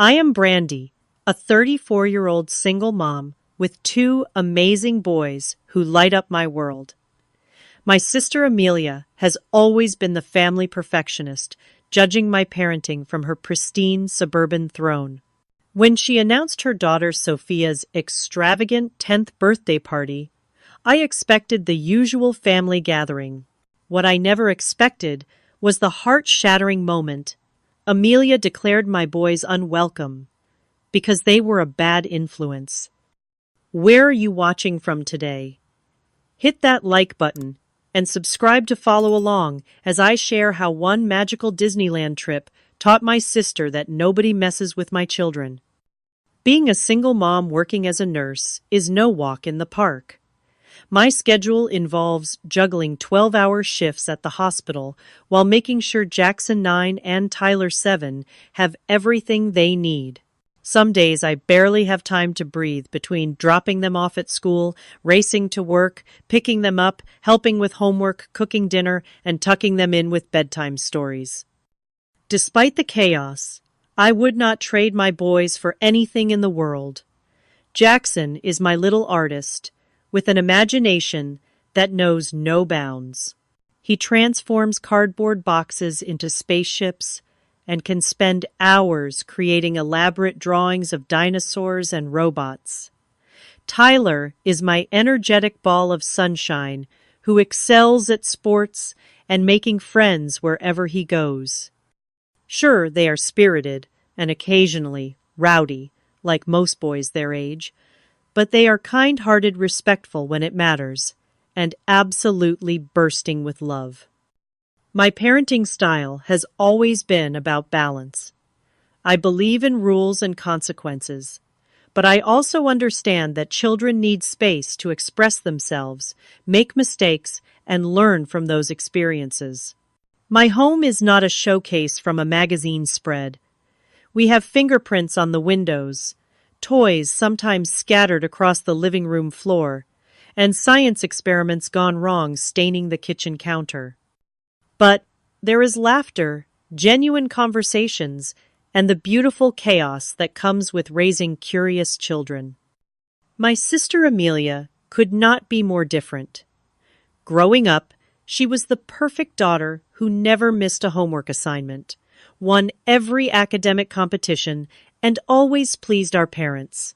I am Brandy, a 34-year-old single mom with two amazing boys who light up my world. My sister Amelia has always been the family perfectionist, judging my parenting from her pristine suburban throne. When she announced her daughter Sophia's extravagant 10th birthday party, I expected the usual family gathering. What I never expected was the heart-shattering moment Amelia declared my boys unwelcome because they were a bad influence. Where are you watching from today? Hit that like button and subscribe to follow along as I share how one magical Disneyland trip taught my sister that nobody messes with my children. Being a single mom working as a nurse is no walk in the park. My schedule involves juggling 12-hour shifts at the hospital while making sure Jackson 9 and Tyler 7 have everything they need. Some days I barely have time to breathe between dropping them off at school, racing to work, picking them up, helping with homework, cooking dinner, and tucking them in with bedtime stories. Despite the chaos, I would not trade my boys for anything in the world. Jackson is my little artist, with an imagination that knows no bounds. He transforms cardboard boxes into spaceships and can spend hours creating elaborate drawings of dinosaurs and robots. Tyler is my energetic ball of sunshine who excels at sports and making friends wherever he goes. Sure, they are spirited and occasionally rowdy, like most boys their age, but they are kind-hearted, respectful when it matters, and absolutely bursting with love. My parenting style has always been about balance. I believe in rules and consequences, but I also understand that children need space to express themselves, make mistakes, and learn from those experiences. My home is not a showcase from a magazine spread. We have fingerprints on the windows, toys sometimes scattered across the living room floor, and science experiments gone wrong staining the kitchen counter. But there is laughter, genuine conversations, and the beautiful chaos that comes with raising curious children. My sister Amelia could not be more different. Growing up, she was the perfect daughter who never missed a homework assignment, won every academic competition, and always pleased our parents.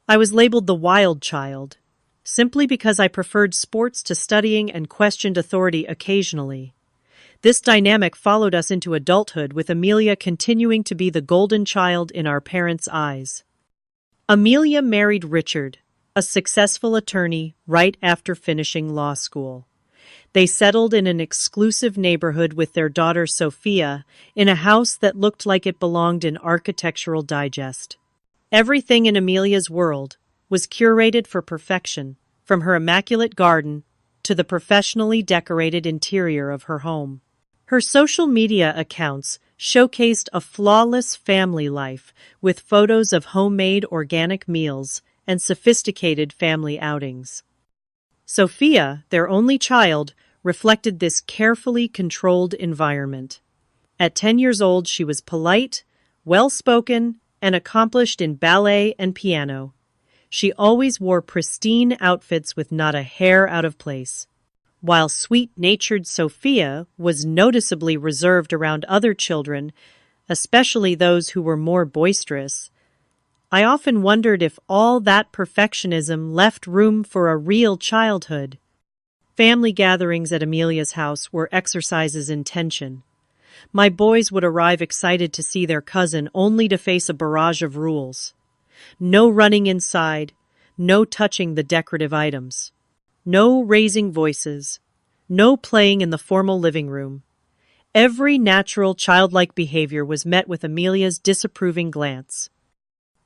I was labeled the wild child, simply because I preferred sports to studying and questioned authority occasionally. This dynamic followed us into adulthood, with Amelia continuing to be the golden child in our parents' eyes. Amelia married Richard, a successful attorney, right after finishing law school. They settled in an exclusive neighborhood with their daughter Sophia in a house that looked like it belonged in Architectural Digest. Everything in Amelia's world was curated for perfection, from her immaculate garden to the professionally decorated interior of her home. Her social media accounts showcased a flawless family life with photos of homemade organic meals and sophisticated family outings. Sophia, their only child, reflected this carefully controlled environment. At 10 years old, she was polite, well-spoken, and accomplished in ballet and piano. She always wore pristine outfits with not a hair out of place. While sweet-natured Sophia was noticeably reserved around other children, especially those who were more boisterous, I often wondered if all that perfectionism left room for a real childhood. Family gatherings at Amelia's house were exercises in tension. My boys would arrive excited to see their cousin, only to face a barrage of rules. No running inside, no touching the decorative items, no raising voices, no playing in the formal living room. Every natural childlike behavior was met with Amelia's disapproving glance.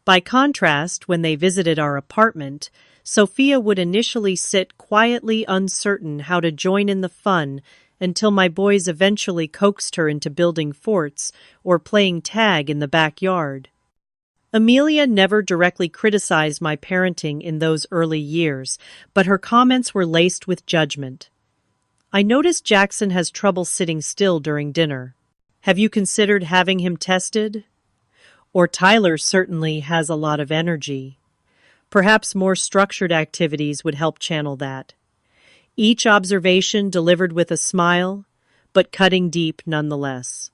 By contrast, when they visited our apartment, Sophia would initially sit quietly uncertain how to join in the fun until my boys eventually coaxed her into building forts or playing tag in the backyard. Amelia never directly criticized my parenting in those early years, but her comments were laced with judgment. I noticed Jackson has trouble sitting still during dinner. Have you considered having him tested? Or Tyler certainly has a lot of energy. Perhaps more structured activities would help channel that. Each observation delivered with a smile, but cutting deep nonetheless.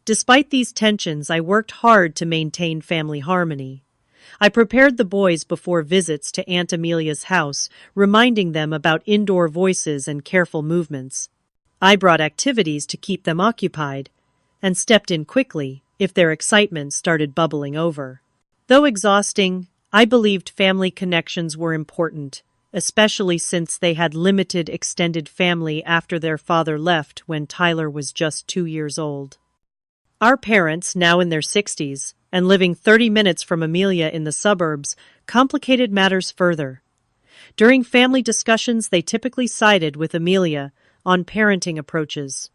Despite these tensions, I worked hard to maintain family harmony. I prepared the boys before visits to Aunt Amelia's house, reminding them about indoor voices and careful movements. I brought activities to keep them occupied, and stepped in quickly if their excitement started bubbling over. Though exhausting, I believed family connections were important, especially since they had limited extended family after their father left when Tyler was just 2 years old. Our parents, now in their 60s, and living 30 minutes from Amelia in the suburbs, complicated matters further. During family discussions, they typically sided with Amelia on parenting approaches.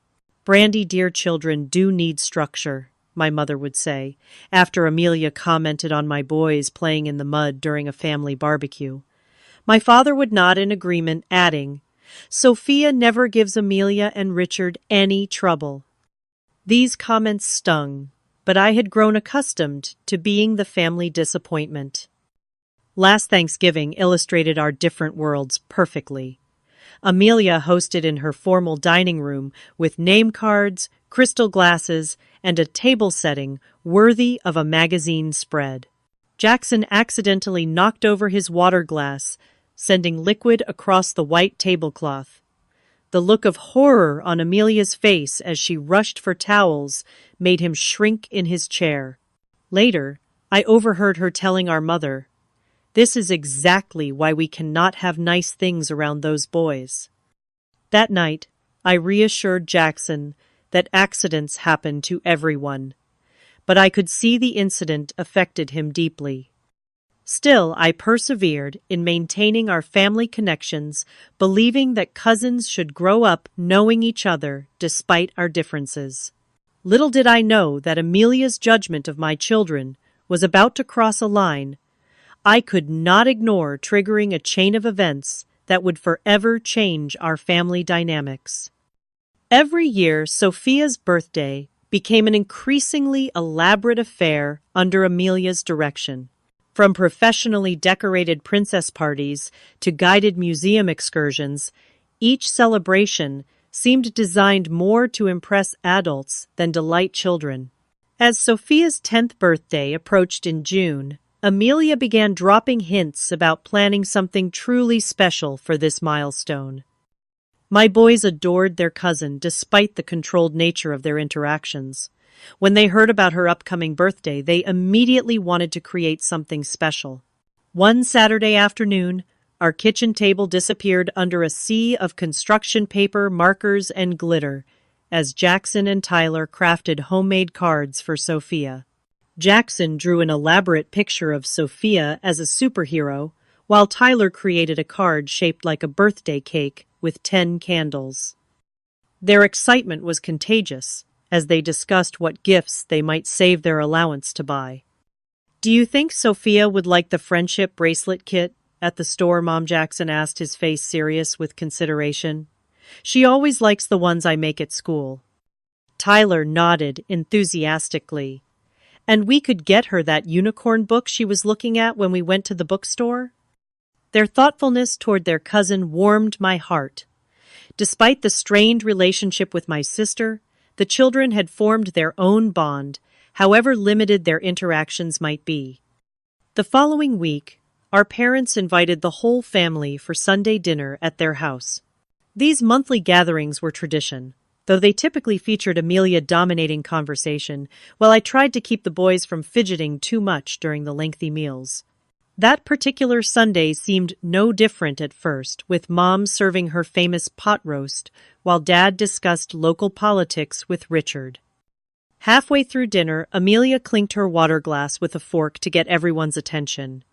"Brandy, dear children do need structure," my mother would say, after Amelia commented on my boys playing in the mud during a family barbecue. My father would nod in agreement, adding, "Sophia never gives Amelia and Richard any trouble." These comments stung, but I had grown accustomed to being the family disappointment. Last Thanksgiving illustrated our different worlds perfectly. Amelia hosted in her formal dining room with name cards, crystal glasses, and a table setting worthy of a magazine spread. Jackson accidentally knocked over his water glass, sending liquid across the white tablecloth. The look of horror on Amelia's face as she rushed for towels made him shrink in his chair. Later, I overheard her telling our mother, "This is exactly why we cannot have nice things around those boys." That night, I reassured Jackson that accidents happen to everyone, but I could see the incident affected him deeply. Still, I persevered in maintaining our family connections, believing that cousins should grow up knowing each other despite our differences. Little did I know that Amelia's judgment of my children was about to cross a line I could not ignore, triggering a chain of events that would forever change our family dynamics. Every year, Sophia's birthday became an increasingly elaborate affair under Amelia's direction. From professionally decorated princess parties to guided museum excursions, each celebration seemed designed more to impress adults than delight children. As Sophia's 10th birthday approached in June, Amelia began dropping hints about planning something truly special for this milestone. My boys adored their cousin despite the controlled nature of their interactions. When they heard about her upcoming birthday, they immediately wanted to create something special. One Saturday afternoon, our kitchen table disappeared under a sea of construction paper, markers, and glitter as Jackson and Tyler crafted homemade cards for Sophia. Jackson drew an elaborate picture of Sophia as a superhero, while Tyler created a card shaped like a birthday cake with 10 candles. Their excitement was contagious as they discussed what gifts they might save their allowance to buy. "Do you think Sophia would like the friendship bracelet kit at the store?" Mom Jackson asked, his face serious with consideration. "She always likes the ones I make at school." Tyler nodded enthusiastically. "And we could get her that unicorn book she was looking at when we went to the bookstore?" Their thoughtfulness toward their cousin warmed my heart. Despite the strained relationship with my sister, the children had formed their own bond, however limited their interactions might be. The following week, our parents invited the whole family for Sunday dinner at their house. These monthly gatherings were tradition, though they typically featured Amelia dominating conversation, while I tried to keep the boys from fidgeting too much during the lengthy meals. That particular Sunday seemed no different at first, with Mom serving her famous pot roast, while Dad discussed local politics with Richard. Halfway through dinner, Amelia clinked her water glass with a fork to get everyone's attention.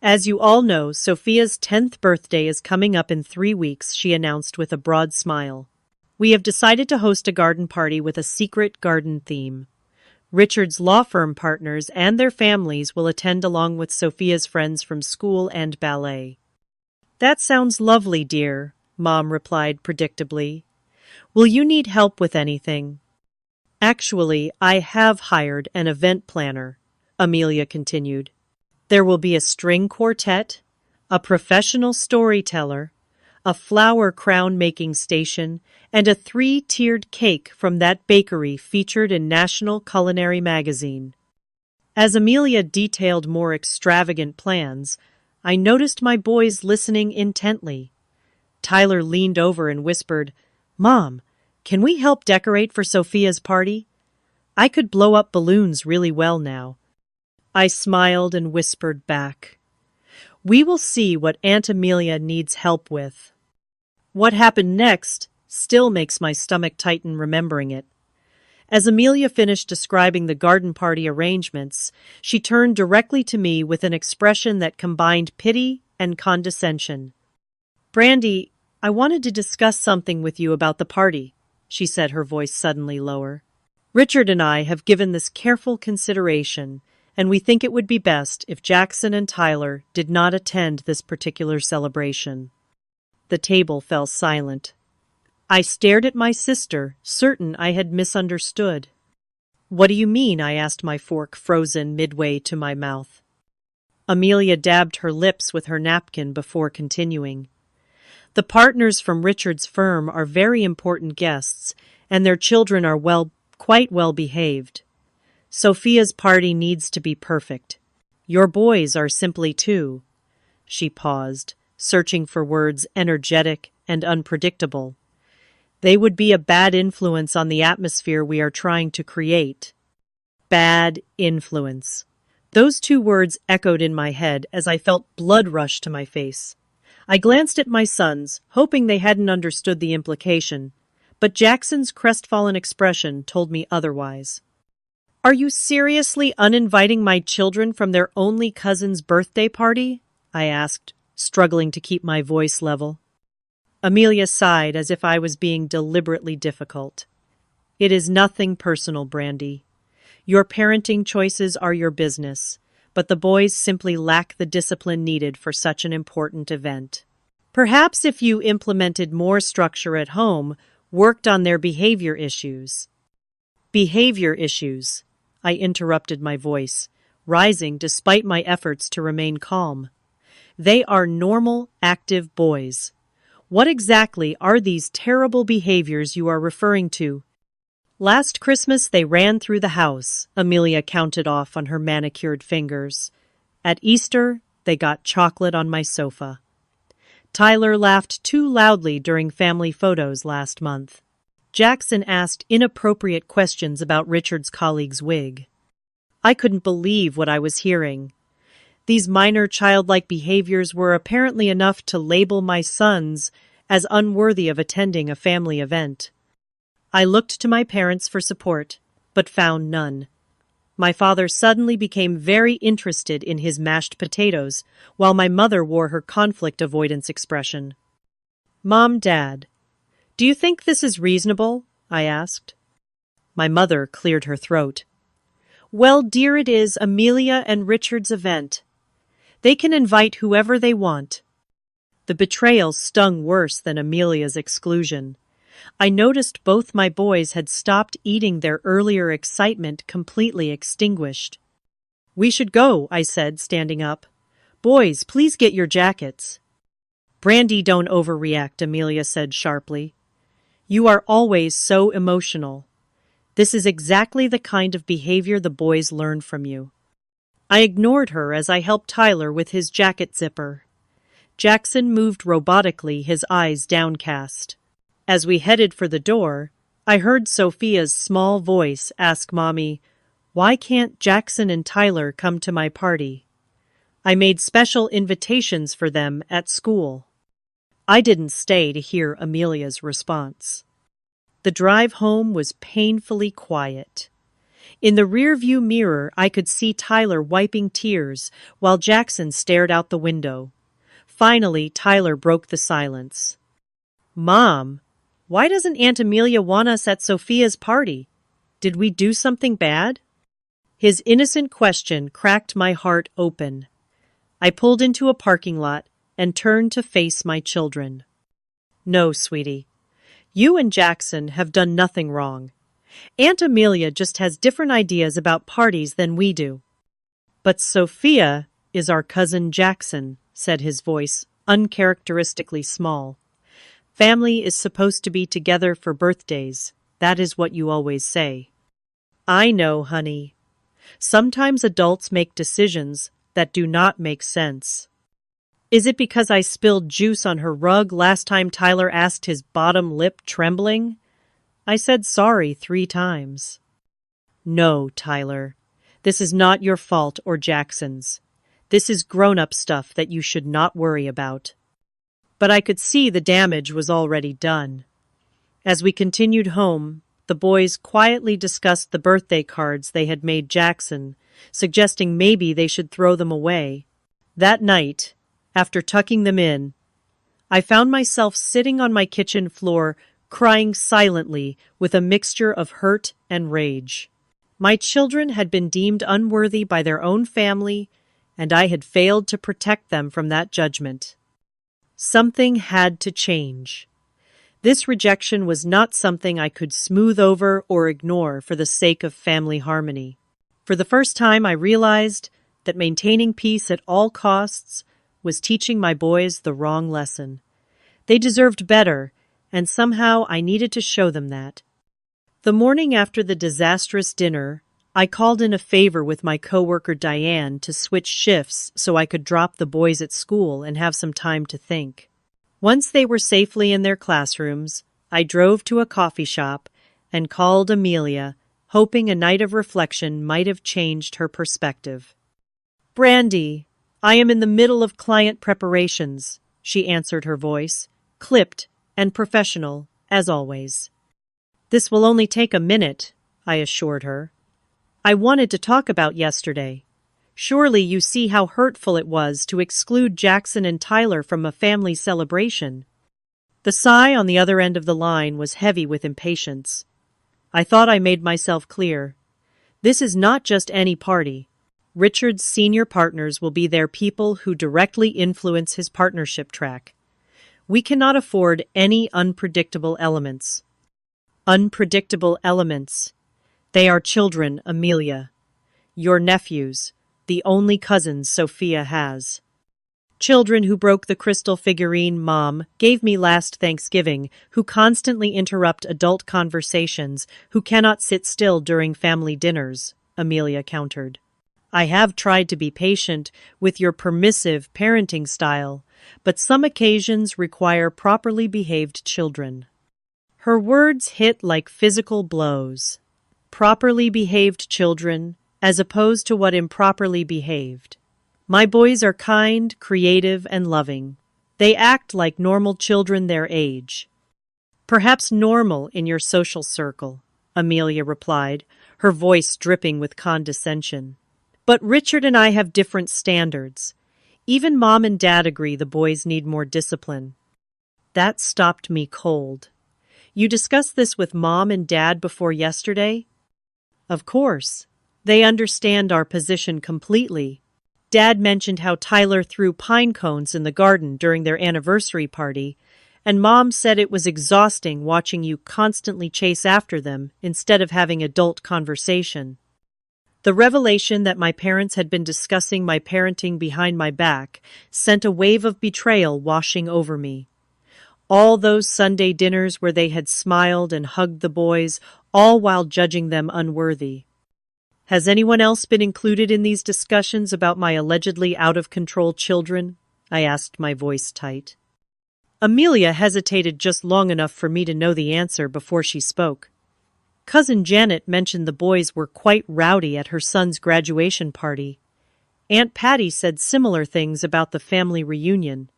"As you all know, Sophia's 10th birthday is coming up in 3 weeks," she announced with a broad smile. "We have decided to host a garden party with a secret garden theme. Richard's law firm partners and their families will attend along with Sophia's friends from school and ballet." "That sounds lovely, dear," Mom replied predictably. "Will you need help with anything?" "Actually, I have hired an event planner," Amelia continued. There will be a string quartet, a professional storyteller, a flower crown making station, and a 3-tiered cake from that bakery featured in National Culinary Magazine. As Amelia detailed more extravagant plans, I noticed my boys listening intently. Tyler leaned over and whispered, "Mom, can we help decorate for Sophia's party? I could blow up balloons really well now." I smiled and whispered back, "We will see what Aunt Amelia needs help with." What happened next still makes my stomach tighten remembering it. As Amelia finished describing the garden party arrangements, she turned directly to me with an expression that combined pity and condescension. "Brandy, I wanted to discuss something with you about the party," she said, her voice suddenly lower. "Richard and I have given this careful consideration, and we think it would be best if Jackson and Tyler did not attend this particular celebration." The table fell silent. I stared at my sister, certain I had misunderstood. "What do you mean?" I asked, my fork frozen midway to my mouth. Amelia dabbed her lips with her napkin before continuing. "The partners from Richard's firm are very important guests, and their children are quite well behaved. Sophia's party needs to be perfect. Your boys are simply too." She paused, searching for words energetic and unpredictable. "They would be a bad influence on the atmosphere we are trying to create." Bad influence. Those two words echoed in my head as I felt blood rush to my face. I glanced at my sons, hoping they hadn't understood the implication, but Jackson's crestfallen expression told me otherwise. "Are you seriously uninviting my children from their only cousin's birthday party?" I asked, struggling to keep my voice level. Amelia sighed as if I was being deliberately difficult. "It is nothing personal, Brandy. Your parenting choices are your business, but the boys simply lack the discipline needed for such an important event. Perhaps if you implemented more structure at home, worked on their behavior issues." "Behavior issues," I interrupted, my voice rising despite my efforts to remain calm. "They are normal, active boys. What exactly are these terrible behaviors you are referring to?" "Last Christmas they ran through the house," Amelia counted off on her manicured fingers. "At Easter, they got chocolate on my sofa. Tyler laughed too loudly during family photos last month. Jackson asked inappropriate questions about Richard's colleague's wig." I couldn't believe what I was hearing. These minor childlike behaviors were apparently enough to label my sons as unworthy of attending a family event. I looked to my parents for support, but found none. My father suddenly became very interested in his mashed potatoes, while my mother wore her conflict avoidance expression. "Mom, Dad, do you think this is reasonable?" I asked. My mother cleared her throat. "Well, dear, it is Amelia and Richard's event. They can invite whoever they want." The betrayal stung worse than Amelia's exclusion. I noticed both my boys had stopped eating, their earlier excitement completely extinguished. "We should go," I said, standing up. "Boys, please get your jackets." "Brandy, don't overreact," Amelia said sharply. "You are always so emotional. This is exactly the kind of behavior the boys learn from you." I ignored her as I helped Tyler with his jacket zipper. Jackson moved robotically, his eyes downcast. As we headed for the door, I heard Sophia's small voice ask Mommy, "Why can't Jackson and Tyler come to my party? I made special invitations for them at school." I didn't stay to hear Amelia's response. The drive home was painfully quiet. In the rearview mirror, I could see Tyler wiping tears while Jackson stared out the window. Finally, Tyler broke the silence. "Mom, why doesn't Aunt Amelia want us at Sophia's party? Did we do something bad?" His innocent question cracked my heart open. I pulled into a parking lot and turned to face my children. "No, sweetie. You and Jackson have done nothing wrong. Aunt Amelia just has different ideas about parties than we do." But Sophia is our cousin Jackson, said his voice, uncharacteristically small. Family is supposed to be together for birthdays. That is what you always say. I know, honey. Sometimes adults make decisions that do not make sense. Is it because I spilled juice on her rug last time Tyler asked, his bottom lip trembling? I said sorry 3 times. No, Tyler. This is not your fault or Jackson's. This is grown-up stuff that you should not worry about. But I could see the damage was already done. As we continued home, the boys quietly discussed the birthday cards they had made Jackson, suggesting maybe they should throw them away. That night, after tucking them in, I found myself sitting on my kitchen floor, crying silently with a mixture of hurt and rage. My children had been deemed unworthy by their own family, and I had failed to protect them from that judgment. Something had to change. This rejection was not something I could smooth over or ignore for the sake of family harmony. For the first time, I realized that maintaining peace at all costs was teaching my boys the wrong lesson. They deserved better, and somehow I needed to show them that. The morning after the disastrous dinner, I called in a favor with my coworker Diane to switch shifts so I could drop the boys at school and have some time to think. Once they were safely in their classrooms, I drove to a coffee shop and called Amelia, hoping a night of reflection might have changed her perspective. "Brandy, I am in the middle of client preparations," she answered, her voice, clipped and professional, as always. "This will only take a minute," I assured her. "I wanted to talk about yesterday. Surely you see how hurtful it was to exclude Jackson and Tyler from a family celebration." The sigh on the other end of the line was heavy with impatience. I thought I made myself clear. This is not just any party. Richard's senior partners will be there, people who directly influence his partnership track. We cannot afford any unpredictable elements. Unpredictable elements. They are children, Amelia. Your nephews, the only cousins Sophia has. Children who broke the crystal figurine Mom gave me last Thanksgiving, who constantly interrupt adult conversations, who cannot sit still during family dinners, Amelia countered. I have tried to be patient with your permissive parenting style, but some occasions require properly behaved children. Her words hit like physical blows. Properly behaved children, as opposed to what improperly behaved. My boys are kind, creative, and loving. They act like normal children their age. Perhaps normal in your social circle, Amelia replied, her voice dripping with condescension. But Richard and I have different standards. Even Mom and Dad agree the boys need more discipline. That stopped me cold. You discussed this with Mom and Dad before yesterday? Of course. They understand our position completely. Dad mentioned how Tyler threw pine cones in the garden during their anniversary party, and Mom said it was exhausting watching you constantly chase after them instead of having adult conversation. The revelation that my parents had been discussing my parenting behind my back sent a wave of betrayal washing over me. All those Sunday dinners where they had smiled and hugged the boys, all while judging them unworthy. Has anyone else been included in these discussions about my allegedly out-of-control children? I asked, my voice tight. Amelia hesitated just long enough for me to know the answer before she spoke. Cousin Janet mentioned the boys were quite rowdy at her son's graduation party. Aunt Patty said similar things about the family reunion.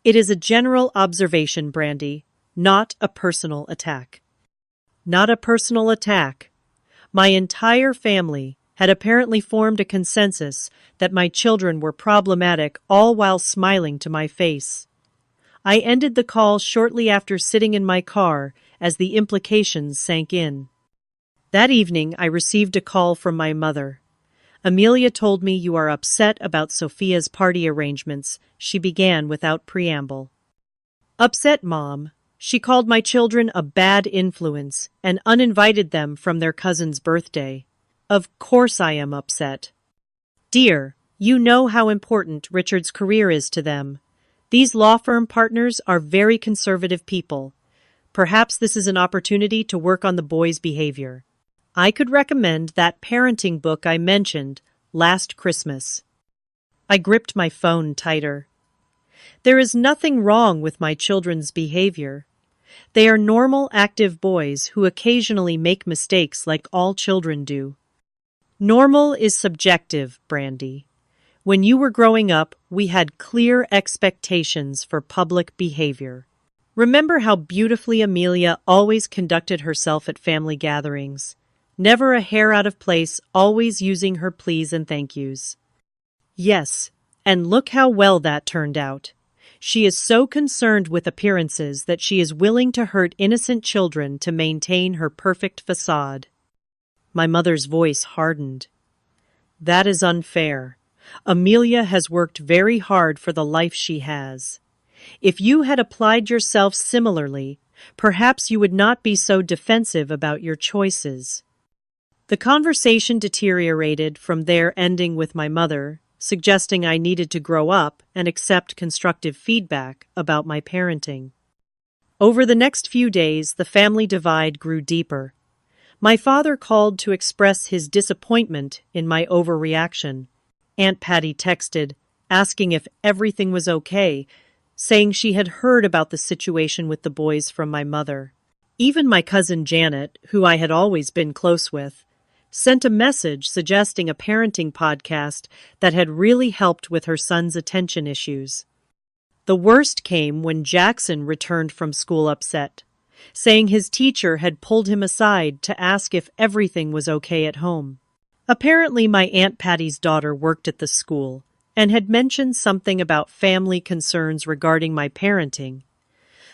It is a general observation, Brandy, not a personal attack. Not a personal attack. My entire family had apparently formed a consensus that my children were problematic, all while smiling to my face. I ended the call shortly after sitting in my car as the implications sank in. That evening, I received a call from my mother. Amelia told me you are upset about Sophia's party arrangements, she began without preamble. Upset, Mom. She called my children a bad influence and uninvited them from their cousin's birthday. Of course I am upset. Dear, You know how important Richard's career is to them. These law firm partners are very conservative people. Perhaps this is an opportunity to work on the boy's behavior. I could recommend that parenting book I mentioned last Christmas. I gripped my phone tighter. There is nothing wrong with my children's behavior. They are normal, active boys who occasionally make mistakes like all children do. Normal is subjective, Brandy. When you were growing up, we had clear expectations for public behavior. Remember how beautifully Amelia always conducted herself at family gatherings? Never a hair out of place, always using her please and thank yous. Yes, and look how well that turned out. She is so concerned with appearances that she is willing to hurt innocent children to maintain her perfect facade. My mother's voice hardened. That is unfair. Amelia has worked very hard for the life she has. If you had applied yourself similarly, perhaps you would not be so defensive about your choices. The conversation deteriorated from there, ending with my mother suggesting I needed to grow up and accept constructive feedback about my parenting. Over the next few days, the family divide grew deeper. My father called to express his disappointment in my overreaction. Aunt Patty texted, asking if everything was okay, saying she had heard about the situation with the boys from my mother. Even my cousin Janet, who I had always been close with, sent a message suggesting a parenting podcast that had really helped with her son's attention issues. The worst came when Jackson returned from school upset, saying his teacher had pulled him aside to ask if everything was okay at home. Apparently, my Aunt Patty's daughter worked at the school and had mentioned something about family concerns regarding my parenting.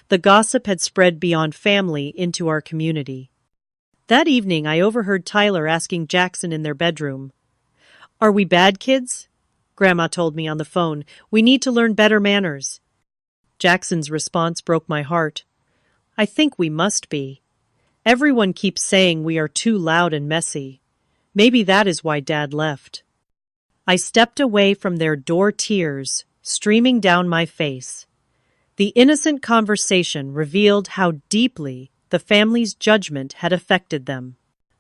The gossip had spread beyond family into our community. That evening, I overheard Tyler asking Jackson in their bedroom, "Are we bad kids?" Grandma told me on the phone, "We need to learn better manners." Jackson's response broke my heart. "I think we must be. Everyone keeps saying we are too loud and messy. Maybe that is why Dad left." I stepped away from their door, tears streaming down my face. The innocent conversation revealed how deeply the family's judgment had affected them.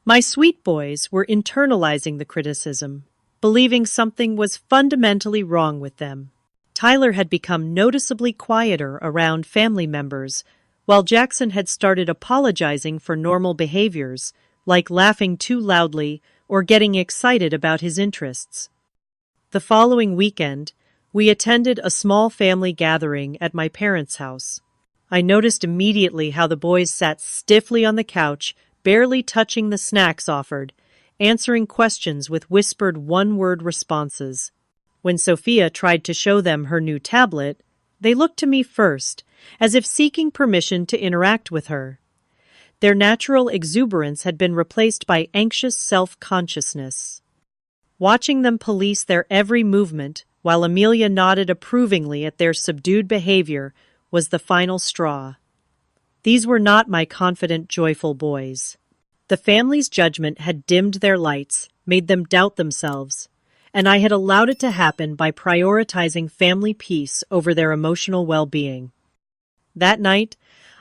My sweet boys were internalizing the criticism, believing something was fundamentally wrong with them. Tyler had become noticeably quieter around family members, while Jackson had started apologizing for normal behaviors, like laughing too loudly or getting excited about his interests. The following weekend, we attended a small family gathering at my parents' house. I noticed immediately how the boys sat stiffly on the couch, barely touching the snacks offered, answering questions with whispered one-word responses. When Sophia tried to show them her new tablet, they looked to me first, as if seeking permission to interact with her. Their natural exuberance had been replaced by anxious self-consciousness. Watching them police their every movement, while Amelia nodded approvingly at their subdued behavior, was the final straw. These were not my confident, joyful boys. The family's judgment had dimmed their lights, made them doubt themselves, and I had allowed it to happen by prioritizing family peace over their emotional well-being. That night,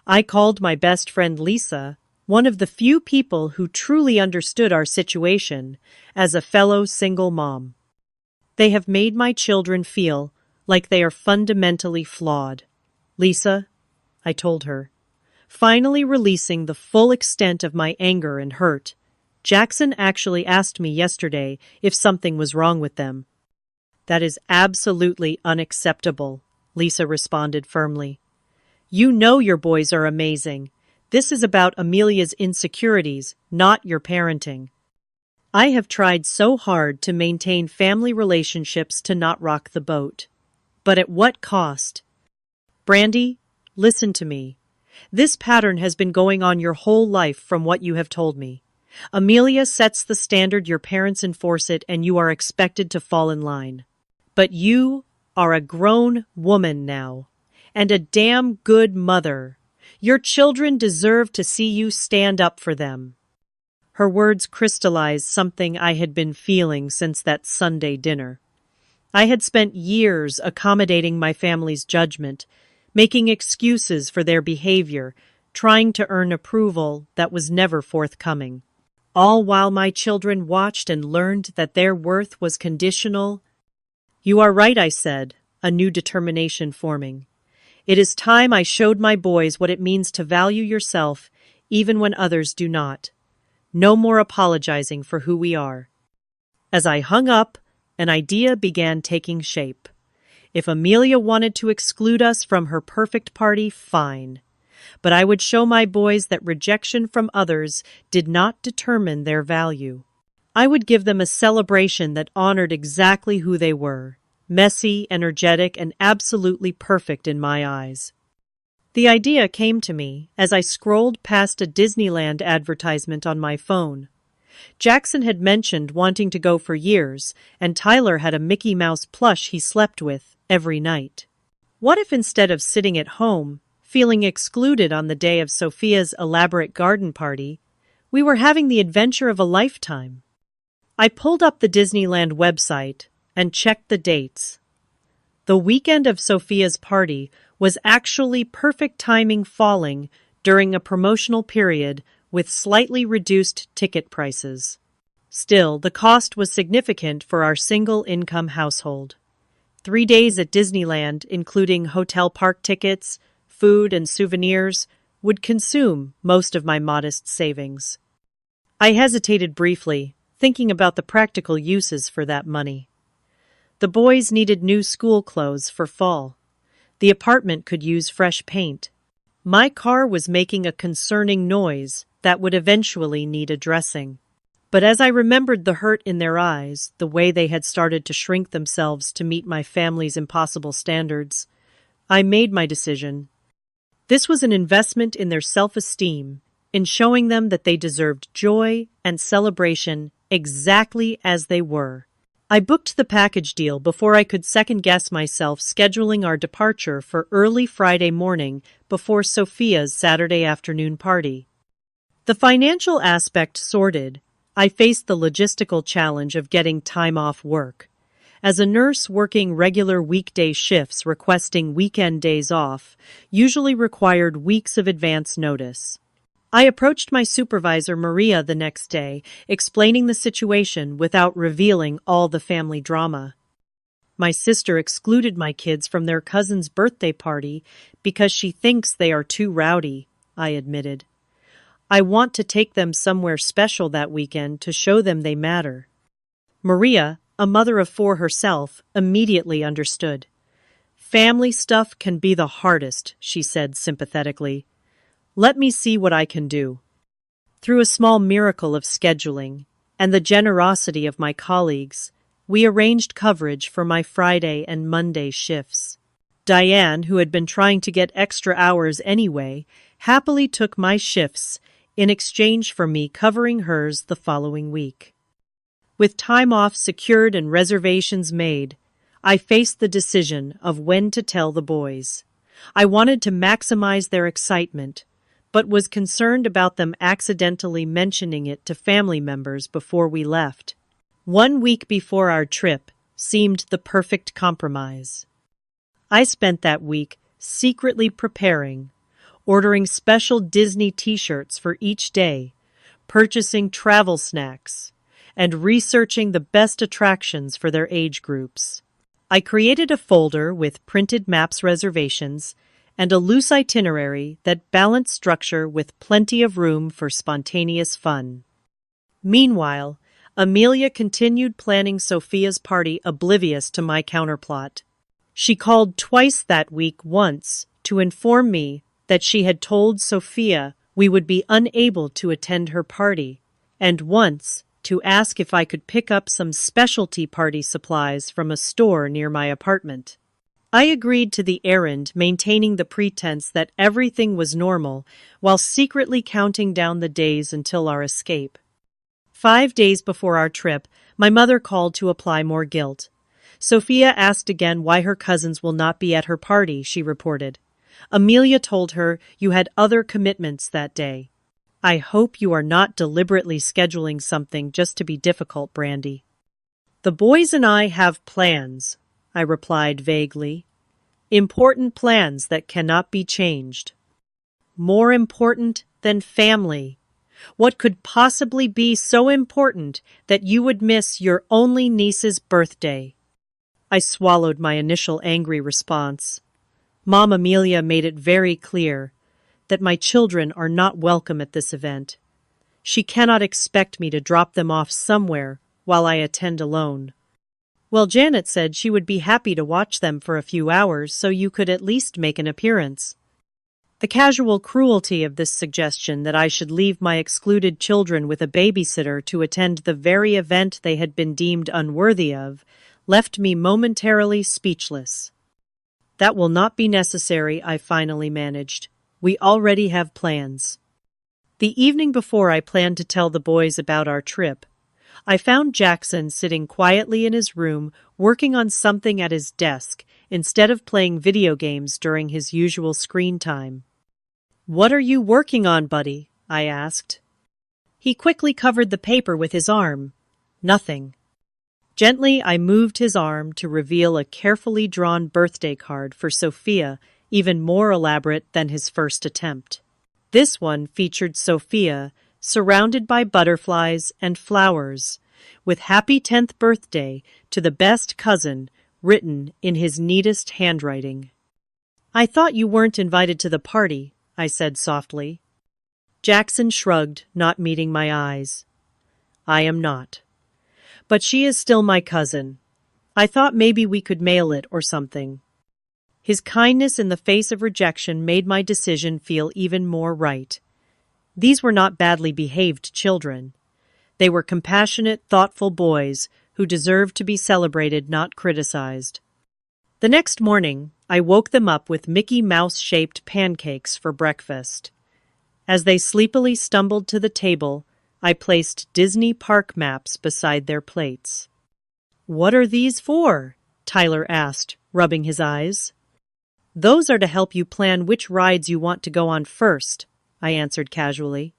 I called my best friend Lisa, one of the few people who truly understood our situation, as a fellow single mom. They have made my children feel like they are fundamentally flawed. "Lisa," I told her, finally releasing the full extent of my anger and hurt, "Jackson actually asked me yesterday if something was wrong with them." "That is absolutely unacceptable," Lisa responded firmly. "You know your boys are amazing. This is about Amelia's insecurities, not your parenting. I have tried so hard to maintain family relationships to not rock the boat. But at what cost? Brandy, listen to me. This pattern has been going on your whole life from what you have told me. Amelia sets the standard, your parents enforce it, and you are expected to fall in line. But you are a grown woman now, and a damn good mother. Your children deserve to see you stand up for them." Her words crystallized something I had been feeling since that Sunday dinner. I had spent years accommodating my family's judgment, making excuses for their behavior, trying to earn approval that was never forthcoming. All while my children watched and learned that their worth was conditional. "You are right," I said, a new determination forming. "It is time I showed my boys what it means to value yourself, even when others do not. No more apologizing for who we are." As I hung up, an idea began taking shape. If Amelia wanted to exclude us from her perfect party, fine. But I would show my boys that rejection from others did not determine their value. I would give them a celebration that honored exactly who they were, messy, energetic, and absolutely perfect in my eyes. The idea came to me as I scrolled past a Disneyland advertisement on my phone. Jackson had mentioned wanting to go for years, and Tyler had a Mickey Mouse plush he slept with every night. What if instead of sitting at home, feeling excluded on the day of Sophia's elaborate garden party, we were having the adventure of a lifetime? I pulled up the Disneyland website and checked the dates. The weekend of Sophia's party was actually perfect timing, falling during a promotional period with slightly reduced ticket prices. Still, the cost was significant for our single-income household. 3 days at Disneyland, including hotel park tickets, food, and souvenirs, would consume most of my modest savings. I hesitated briefly, thinking about the practical uses for that money. The boys needed new school clothes for fall. The apartment could use fresh paint. My car was making a concerning noise that would eventually need addressing. But as I remembered the hurt in their eyes, the way they had started to shrink themselves to meet my family's impossible standards, I made my decision. This was an investment in their self-esteem, in showing them that they deserved joy and celebration exactly as they were. I booked the package deal before I could second-guess myself, scheduling our departure for early Friday morning before Sophia's Saturday afternoon party. The financial aspect sorted, I faced the logistical challenge of getting time off work. As a nurse working regular weekday shifts, requesting weekend days off usually required weeks of advance notice. I approached my supervisor, Maria, the next day, explaining the situation without revealing all the family drama. "My sister excluded my kids from their cousin's birthday party because she thinks they are too rowdy," I admitted. "I want to take them somewhere special that weekend to show them they matter." Maria, a mother of 4 herself, immediately understood. "Family stuff can be the hardest," she said sympathetically. "Let me see what I can do." Through a small miracle of scheduling and the generosity of my colleagues, we arranged coverage for my Friday and Monday shifts. Diane, who had been trying to get extra hours anyway, happily took my shifts in exchange for me covering hers the following week. With time off secured and reservations made, I faced the decision of when to tell the boys. I wanted to maximize their excitement, but was concerned about them accidentally mentioning it to family members before we left. 1 week before our trip seemed the perfect compromise. I spent that week secretly preparing, ordering special Disney t-shirts for each day, purchasing travel snacks, and researching the best attractions for their age groups. I created a folder with printed maps, reservations, and a loose itinerary that balanced structure with plenty of room for spontaneous fun. Meanwhile, Amelia continued planning Sophia's party, oblivious to my counterplot. She called twice that week, once to inform me that she had told Sophia we would be unable to attend her party, and once to ask if I could pick up some specialty party supplies from a store near my apartment. I agreed to the errand, maintaining the pretense that everything was normal, while secretly counting down the days until our escape. 5 days before our trip, my mother called to apply more guilt. "Sophia asked again why her cousins will not be at her party," she reported. "Amelia told her you had other commitments that day." "I hope you are not deliberately scheduling something just to be difficult, Brandy." "The boys and I have plans," I replied vaguely. Important plans that cannot be changed. More important than family. What could possibly be so important that you would miss your only niece's birthday? I swallowed my initial angry response. Mom Amelia made it very clear that my children are not welcome at this event. She cannot expect me to drop them off somewhere while I attend alone. Well, Janet said she would be happy to watch them for a few hours so you could at least make an appearance. The casual cruelty of this suggestion that I should leave my excluded children with a babysitter to attend the very event they had been deemed unworthy of left me momentarily speechless. That will not be necessary, I finally managed. We already have plans. The evening before I planned to tell the boys about our trip, I found Jackson sitting quietly in his room working on something at his desk instead of playing video games during his usual screen time. "What are you working on, buddy?" I asked. He quickly covered the paper with his arm. "Nothing." Gently, I moved his arm to reveal a carefully drawn birthday card for Sophia, even more elaborate than his first attempt. This one featured Sophia, surrounded by butterflies and flowers, with "Happy 10th birthday to the best cousin" written in his neatest handwriting. "I thought you weren't invited to the party," I said softly. Jackson shrugged, not meeting my eyes. "I am not. But she is still my cousin. I thought maybe we could mail it or something." His kindness in the face of rejection made my decision feel even more right. These were not badly behaved children. They were compassionate, thoughtful boys who deserved to be celebrated, not criticized. The next morning, I woke them up with Mickey Mouse-shaped pancakes for breakfast. As they sleepily stumbled to the table, I placed Disney park maps beside their plates. "What are these for?" Tyler asked, rubbing his eyes. "Those are to help you plan which rides you want to go on first," I answered casually.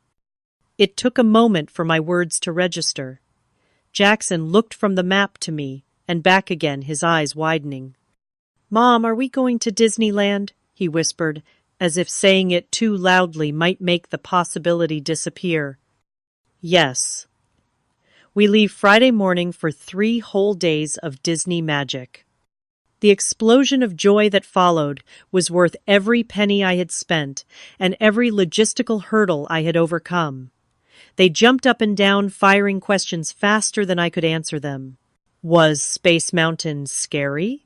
It took a moment for my words to register. Jackson looked from the map to me and back again, his eyes widening. "Mom, are we going to Disneyland?" he whispered, as if saying it too loudly might make the possibility disappear. "Yes. We leave Friday morning for 3 whole days of Disney magic." The explosion of joy that followed was worth every penny I had spent and every logistical hurdle I had overcome. They jumped up and down, firing questions faster than I could answer them. Was Space Mountain scary?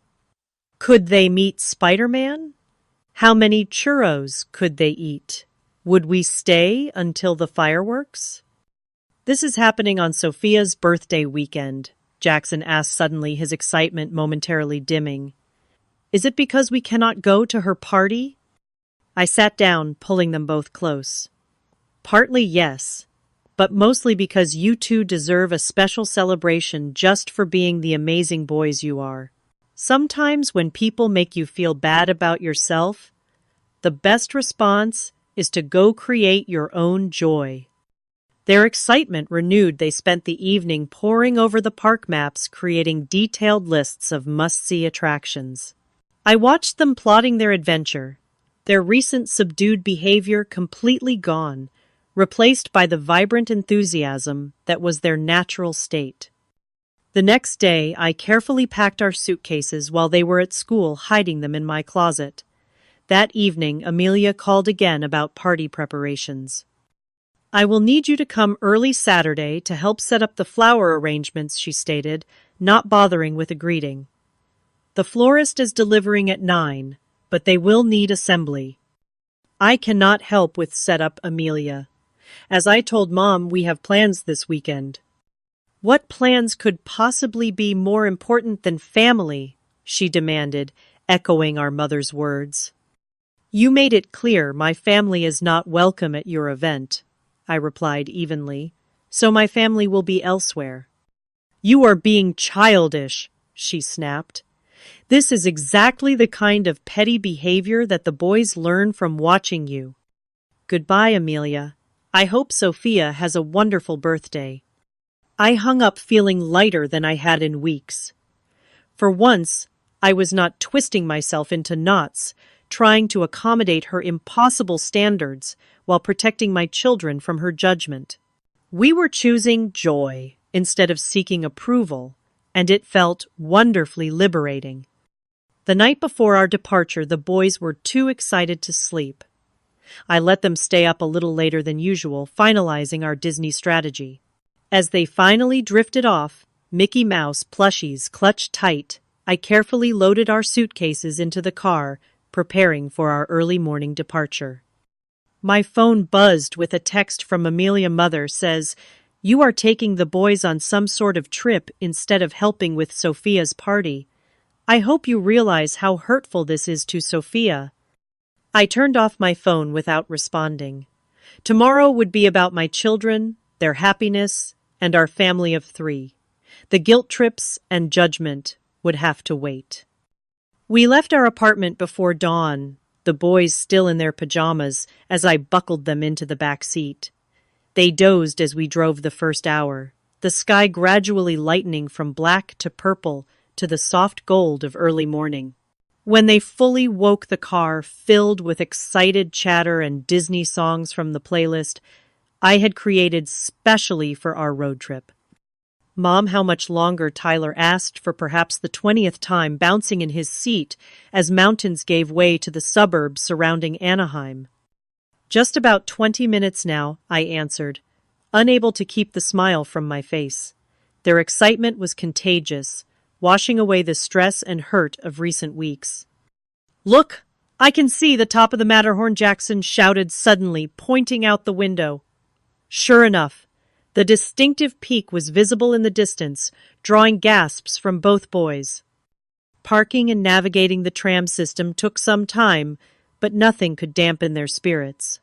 Could they meet Spider-Man? How many churros could they eat? Would we stay until the fireworks? "This is happening on Sophia's birthday weekend," Jackson asked suddenly, his excitement momentarily dimming. "Is it because we cannot go to her party?" I sat down, pulling them both close. "Partly yes, but mostly because you two deserve a special celebration just for being the amazing boys you are. Sometimes when people make you feel bad about yourself, the best response is to go create your own joy." Their excitement renewed, they spent the evening poring over the park maps, creating detailed lists of must-see attractions. I watched them plotting their adventure, their recent subdued behavior completely gone, replaced by the vibrant enthusiasm that was their natural state. The next day, I carefully packed our suitcases while they were at school, hiding them in my closet. That evening, Amelia called again about party preparations. "I will need you to come early Saturday to help set up the flower arrangements," she stated, not bothering with a greeting. "The florist is delivering at 9, but they will need assembly." "I cannot help with setup, Amelia. As I told Mom, we have plans this weekend." "What plans could possibly be more important than family?" she demanded, echoing our mother's words. "You made it clear my family is not welcome at your event," I replied evenly, "so my family will be elsewhere." "You are being childish," she snapped. "This is exactly the kind of petty behavior that the boys learn from watching you." "Goodbye, Amelia. I hope Sophia has a wonderful birthday." I hung up feeling lighter than I had in weeks. For once, I was not twisting myself into knots, trying to accommodate her impossible standards while protecting my children from her judgment. We were choosing joy instead of seeking approval, and it felt wonderfully liberating. The night before our departure, the boys were too excited to sleep. I let them stay up a little later than usual, finalizing our Disney strategy. As they finally drifted off, Mickey Mouse plushies clutched tight, I carefully loaded our suitcases into the car, preparing for our early morning departure. My phone buzzed with a text from Amelia's mother says, "You are taking the boys on some sort of trip instead of helping with Sophia's party. I hope you realize how hurtful this is to Sophia." I turned off my phone without responding. Tomorrow would be about my children, their happiness, and our family of 3. The guilt trips and judgment would have to wait. We left our apartment before dawn, the boys still in their pajamas, as I buckled them into the back seat. They dozed as we drove the first hour, the sky gradually lightening from black to purple to the soft gold of early morning. When they fully woke the car, filled with excited chatter and Disney songs from the playlist I had created specially for our road trip. "Mom, how much longer?" Tyler asked for perhaps the 20th time, bouncing in his seat as mountains gave way to the suburbs surrounding Anaheim. "Just about 20 minutes now," I answered, unable to keep the smile from my face. Their excitement was contagious, washing away the stress and hurt of recent weeks. "Look, I can see the top of the Matterhorn," Jackson shouted suddenly, pointing out the window. Sure enough, the distinctive peak was visible in the distance, drawing gasps from both boys. Parking and navigating the tram system took some time, but nothing could dampen their spirits.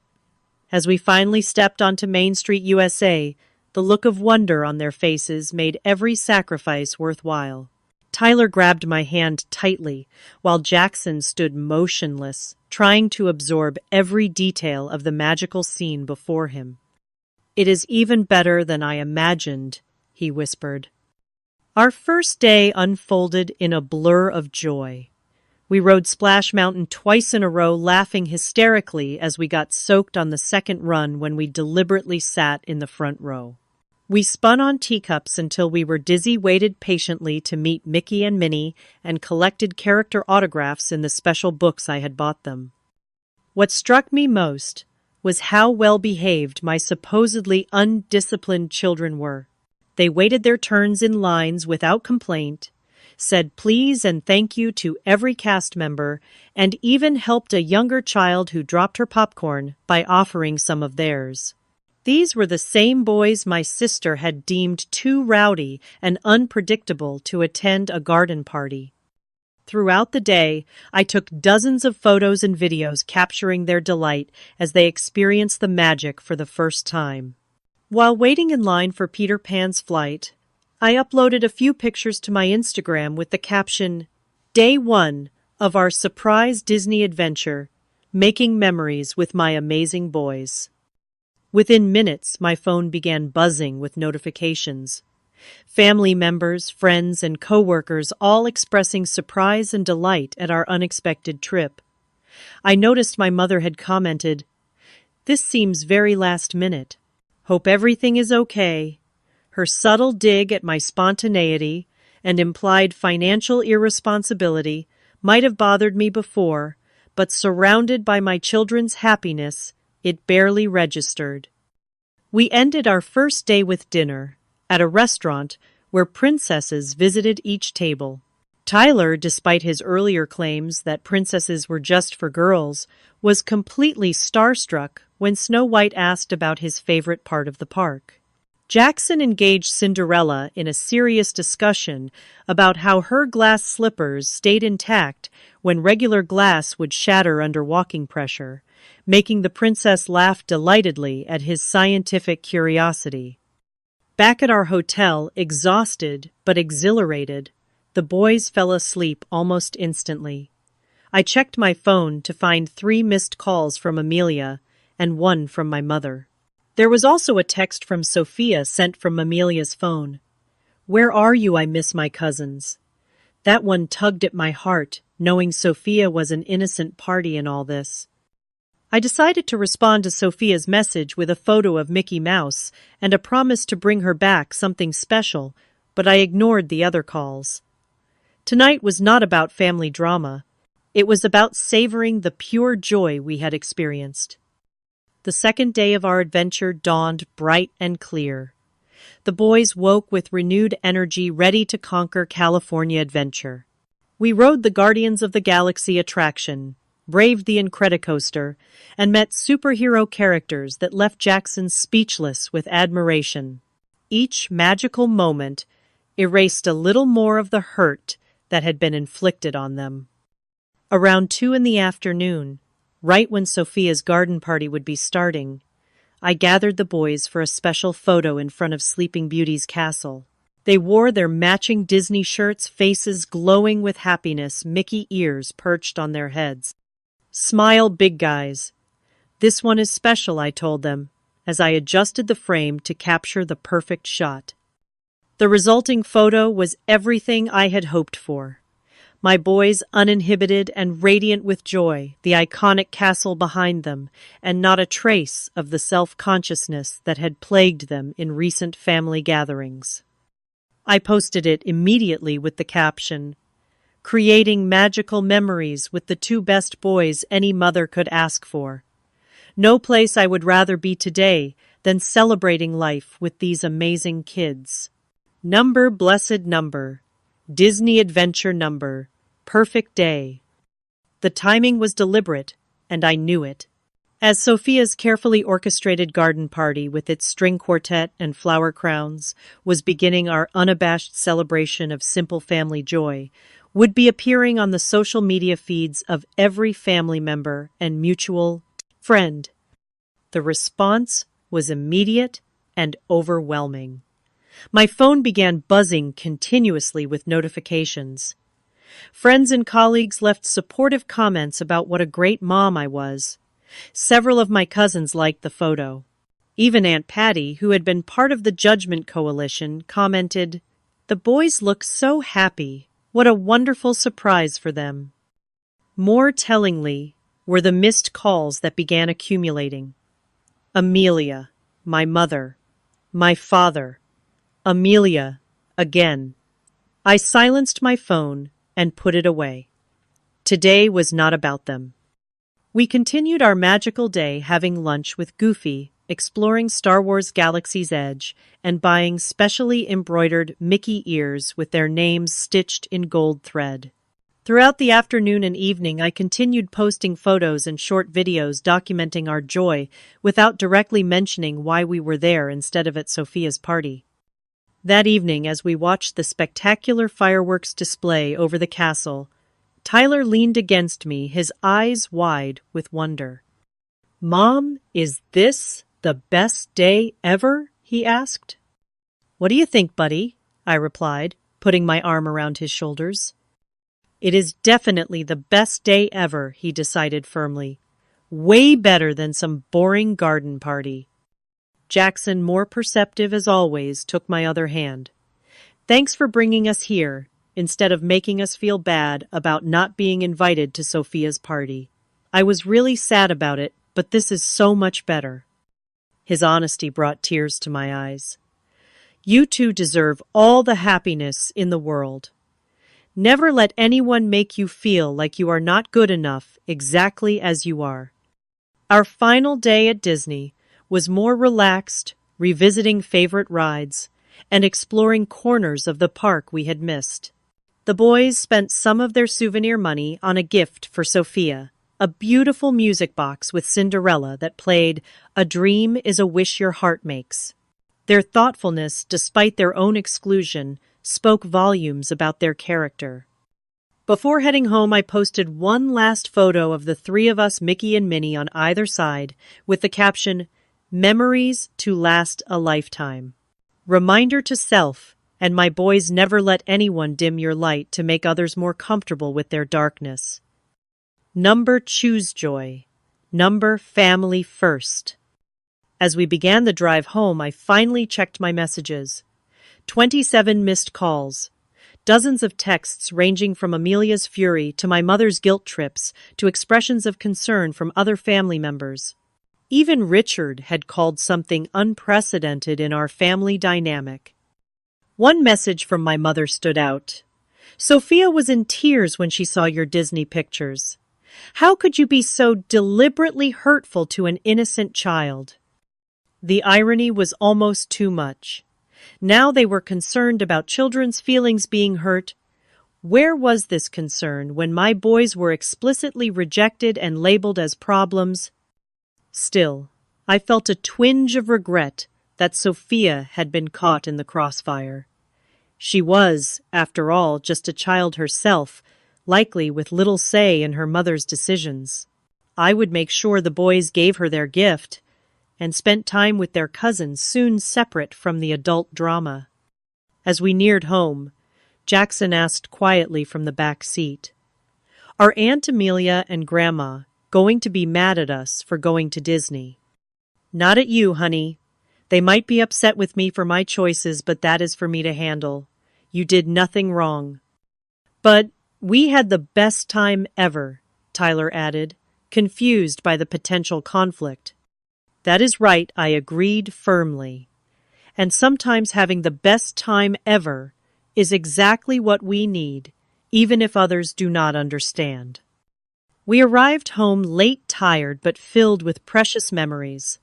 As we finally stepped onto Main Street, USA, the look of wonder on their faces made every sacrifice worthwhile. Tyler grabbed my hand tightly, while Jackson stood motionless, trying to absorb every detail of the magical scene before him. "It is even better than I imagined," he whispered. Our first day unfolded in a blur of joy. We rode Splash Mountain twice in a row, laughing hysterically as we got soaked on the second run when we deliberately sat in the front row. We spun on teacups until we were dizzy, waited patiently to meet Mickey and Minnie, and collected character autographs in the special books I had bought them. What struck me most was how well-behaved my supposedly undisciplined children were. They waited their turns in lines without complaint, said please and thank you to every cast member, and even helped a younger child who dropped her popcorn by offering some of theirs. These were the same boys my sister had deemed too rowdy and unpredictable to attend a garden party. Throughout the day, I took dozens of photos and videos capturing their delight as they experienced the magic for the first time. While waiting in line for Peter Pan's flight, I uploaded a few pictures to my Instagram with the caption, "Day 1 of our surprise Disney adventure, making memories with my amazing boys." Within minutes, my phone began buzzing with notifications. Family members, friends, and coworkers all expressing surprise and delight at our unexpected trip. I noticed my mother had commented, "This seems very last minute. Hope everything is okay." Her subtle dig at my spontaneity and implied financial irresponsibility might have bothered me before, but surrounded by my children's happiness, it barely registered. We ended our first day with dinner at a restaurant where princesses visited each table. Tyler, despite his earlier claims that princesses were just for girls, was completely starstruck when Snow White asked about his favorite part of the park. Jackson engaged Cinderella in a serious discussion about how her glass slippers stayed intact when regular glass would shatter under walking pressure, making the princess laugh delightedly at his scientific curiosity. Back at our hotel, exhausted but exhilarated, the boys fell asleep almost instantly. I checked my phone to find 3 missed calls from Amelia and 1 from my mother. There was also a text from Sophia sent from Amelia's phone. "Where are you? I miss my cousins." That one tugged at my heart, knowing Sophia was an innocent party in all this. I decided to respond to Sophia's message with a photo of Mickey Mouse and a promise to bring her back something special, but I ignored the other calls. Tonight was not about family drama. It was about savoring the pure joy we had experienced. The second day of our adventure dawned bright and clear. The boys woke with renewed energy, ready to conquer California adventure. We rode the Guardians of the Galaxy attraction, braved the Incredicoaster, and met superhero characters that left Jackson speechless with admiration. Each magical moment erased a little more of the hurt that had been inflicted on them. Around 2 in the afternoon, right when Sophia's garden party would be starting, I gathered the boys for a special photo in front of Sleeping Beauty's castle. They wore their matching Disney shirts, faces glowing with happiness, Mickey ears perched on their heads. "Smile, big guys. This one is special," I told them, as I adjusted the frame to capture the perfect shot. The resulting photo was everything I had hoped for. My boys uninhibited and radiant with joy, the iconic castle behind them, and not a trace of the self-consciousness that had plagued them in recent family gatherings. I posted it immediately with the caption, "Creating magical memories with the 2 best boys any mother could ask for. No place I would rather be today than celebrating life with these amazing kids. Number, blessed number. Disney adventure number. Perfect day." The timing was deliberate, and I knew it. As Sophia's carefully orchestrated garden party with its string quartet and flower crowns was beginning, our unabashed celebration of simple family joy would be appearing on the social media feeds of every family member and mutual friend. The response was immediate and overwhelming. My phone began buzzing continuously with notifications. Friends and colleagues left supportive comments about what a great mom I was. Several of my cousins liked the photo. Even Aunt Patty, who had been part of the Judgment Coalition, commented, "The boys look so happy. What a wonderful surprise for them." More tellingly were the missed calls that began accumulating. Amelia, my mother, my father, Amelia, again. I silenced my phone and put it away. Today was not about them. We continued our magical day having lunch with Goofy, exploring Star Wars Galaxy's Edge, and buying specially embroidered Mickey ears with their names stitched in gold thread. Throughout the afternoon and evening, I continued posting photos and short videos documenting our joy without directly mentioning why we were there instead of at Sophia's party. That evening, as we watched the spectacular fireworks display over the castle, Tyler leaned against me, his eyes wide with wonder. "Mom, is this the best day ever?" he asked. "What do you think, buddy?" I replied, putting my arm around his shoulders. "It is definitely the best day ever," he decided firmly. "Way better than some boring garden party." Jackson, more perceptive as always, took my other hand. "Thanks for bringing us here, instead of making us feel bad about not being invited to Sophia's party. I was really sad about it, but this is so much better." His honesty brought tears to my eyes. "You two deserve all the happiness in the world. Never let anyone make you feel like you are not good enough exactly as you are." Our final day at Disney was more relaxed, revisiting favorite rides, and exploring corners of the park we had missed. The boys spent some of their souvenir money on a gift for Sophia, a beautiful music box with Cinderella that played "A Dream is a Wish Your Heart Makes." Their thoughtfulness, despite their own exclusion, spoke volumes about their character. Before heading home, I posted one last photo of the 3 of us, Mickey and Minnie, on either side, with the caption, "Memories to last a lifetime. Reminder to self, and my boys, never let anyone dim your light to make others more comfortable with their darkness." Number, choose joy. Number, family first. As we began the drive home, I finally checked my messages. 27 missed calls. Dozens of texts ranging from Amelia's fury to my mother's guilt trips to expressions of concern from other family members. Even Richard had called something unprecedented in our family dynamic. One message from my mother stood out. Sophia was in tears when she saw your Disney pictures. How could you be so deliberately hurtful to an innocent child? The irony was almost too much. Now they were concerned about children's feelings being hurt. Where was this concern when my boys were explicitly rejected and labeled as problems? Still, I felt a twinge of regret that Sophia had been caught in the crossfire. She was, after all, just a child herself, likely with little say in her mother's decisions. I would make sure the boys gave her their gift and spent time with their cousins soon separate from the adult drama. As we neared home, Jackson asked quietly from the back seat, "Are Aunt Amelia and Grandma going to be mad at us for going to Disney?" "Not at you, honey. They might be upset with me for my choices, but that is for me to handle. You did nothing wrong." "But we had the best time ever," Tyler added, confused by the potential conflict. "That is right," I agreed firmly. "And sometimes having the best time ever is exactly what we need, even if others do not understand." We arrived home late, tired, but filled with precious memories.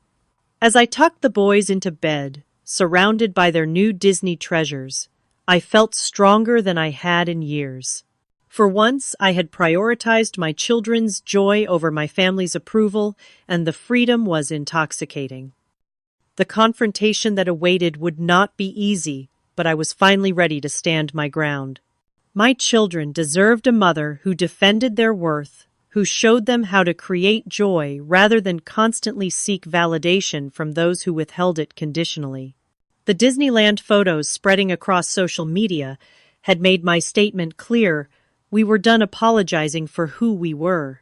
As I tucked the boys into bed, surrounded by their new Disney treasures, I felt stronger than I had in years. For once, I had prioritized my children's joy over my family's approval, and the freedom was intoxicating. The confrontation that awaited would not be easy, but I was finally ready to stand my ground. My children deserved a mother who defended their worth, who showed them how to create joy rather than constantly seek validation from those who withheld it conditionally. The Disneyland photos spreading across social media had made my statement clear. We were done apologizing for who we were.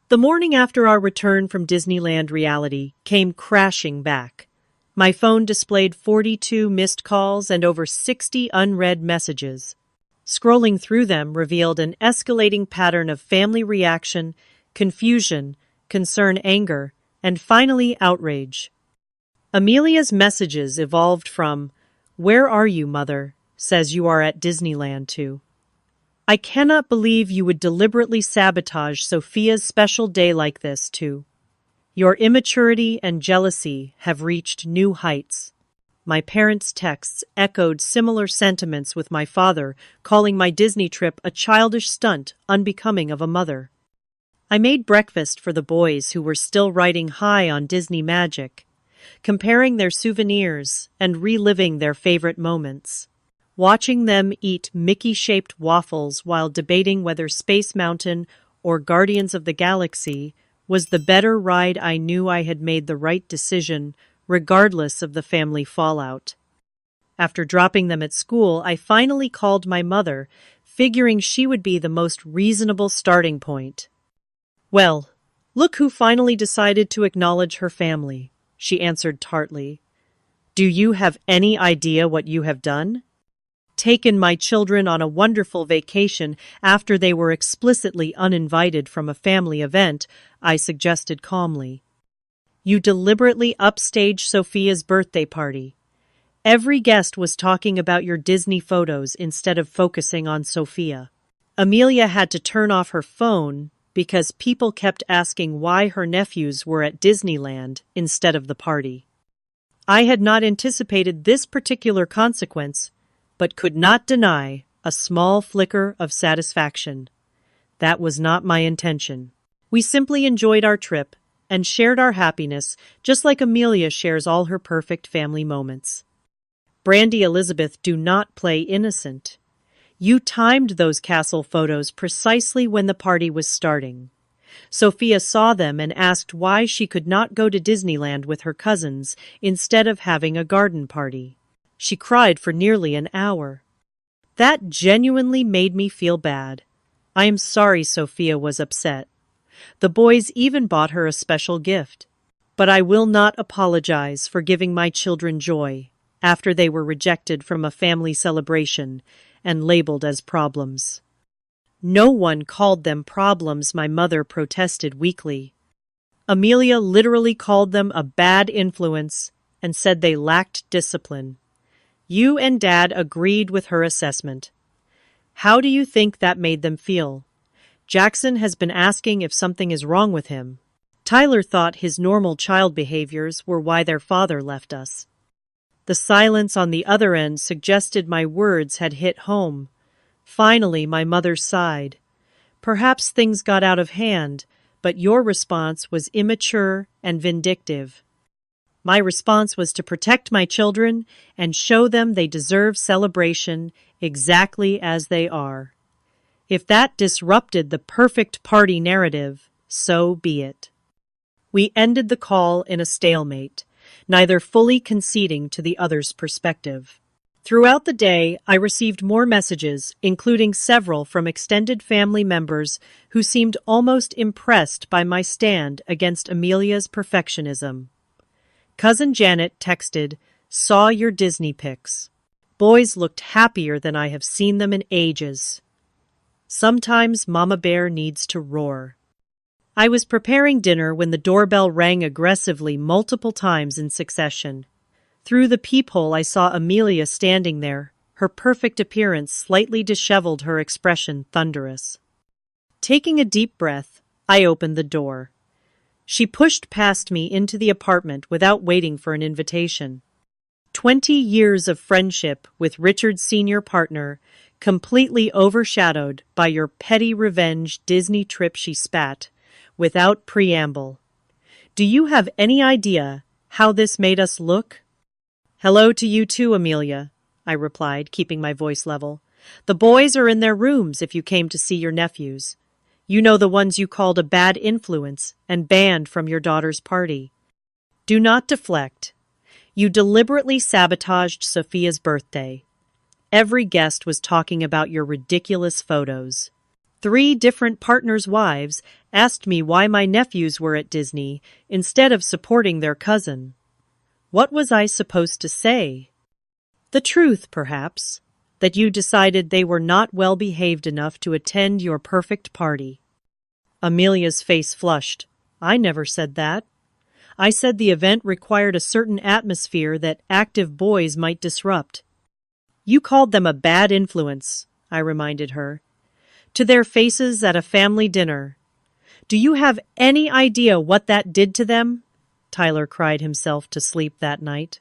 The morning after our return from Disneyland reality came crashing back. My phone displayed 42 missed calls and over 60 unread messages. Scrolling through them revealed an escalating pattern of family reaction, confusion, concern, anger, and finally outrage. Amelia's messages evolved from, "Where are you, Mother? Says you are at Disneyland too." "I cannot believe you would deliberately sabotage Sophia's special day like this too. Your immaturity and jealousy have reached new heights." My parents' texts echoed similar sentiments, with my father calling my Disney trip a childish stunt unbecoming of a mother. I made breakfast for the boys who were still riding high on Disney magic, comparing their souvenirs and reliving their favorite moments. Watching them eat Mickey-shaped waffles while debating whether Space Mountain or Guardians of the Galaxy was the better ride, I knew I had made the right decision, regardless of the family fallout. After dropping them at school, I finally called my mother, figuring she would be the most reasonable starting point. "Well, look who finally decided to acknowledge her family," she answered tartly. "Do you have any idea what you have done?" "Taken my children on a wonderful vacation after they were explicitly uninvited from a family event," I suggested calmly. "You deliberately upstaged Sophia's birthday party. Every guest was talking about your Disney photos instead of focusing on Sophia. Amelia had to turn off her phone because people kept asking why her nephews were at Disneyland instead of the party. I had not anticipated this particular consequence, but could not deny a small flicker of satisfaction. That was not my intention. We simply enjoyed our trip and shared our happiness, just like Amelia shares all her perfect family moments. Brandy Elizabeth, do not play innocent. You timed those castle photos precisely when the party was starting. Sophia saw them and asked why she could not go to Disneyland with her cousins instead of having a garden party. She cried for nearly an hour. That genuinely made me feel bad. I am sorry Sophia was upset. The boys even bought her a special gift. But I will not apologize for giving my children joy after they were rejected from a family celebration, and labeled as problems. No one called them problems, my mother protested weakly. Amelia literally called them a bad influence and said they lacked discipline. You and Dad agreed with her assessment. How do you think that made them feel? Jackson has been asking if something is wrong with him. Tyler thought his normal child behaviors were why their father left us. The silence on the other end suggested my words had hit home. Finally, my mother sighed. Perhaps things got out of hand, but your response was immature and vindictive. My response was to protect my children and show them they deserve celebration exactly as they are. If that disrupted the perfect party narrative, so be it. We ended the call in a stalemate, neither fully conceding to the other's perspective. Throughout the day, I received more messages, including several from extended family members who seemed almost impressed by my stand against Amelia's perfectionism. Cousin Janet texted, "Saw your Disney pics. Boys looked happier than I have seen them in ages." Sometimes Mama Bear needs to roar. I was preparing dinner when the doorbell rang aggressively multiple times in succession. Through the peephole I saw Amelia standing there, her perfect appearance slightly disheveled, her expression thunderous. Taking a deep breath, I opened the door. She pushed past me into the apartment without waiting for an invitation. 20 years of friendship with Richard's senior partner, completely overshadowed by your petty revenge Disney trip, she spat, without preamble. Do you have any idea how this made us look? Hello to you too, Amelia, I replied, keeping my voice level. The boys are in their rooms if you came to see your nephews. You know, the ones you called a bad influence and banned from your daughter's party. Do not deflect. You deliberately sabotaged Sophia's birthday. Every guest was talking about your ridiculous photos. 3 different partners' wives asked me why my nephews were at Disney instead of supporting their cousin. What was I supposed to say? The truth, perhaps, that you decided they were not well behaved enough to attend your perfect party. Amelia's face flushed. I never said that. I said the event required a certain atmosphere that active boys might disrupt. You called them a bad influence, I reminded her. To their faces at a family dinner. Do you have any idea what that did to them? Tyler cried himself to sleep that night.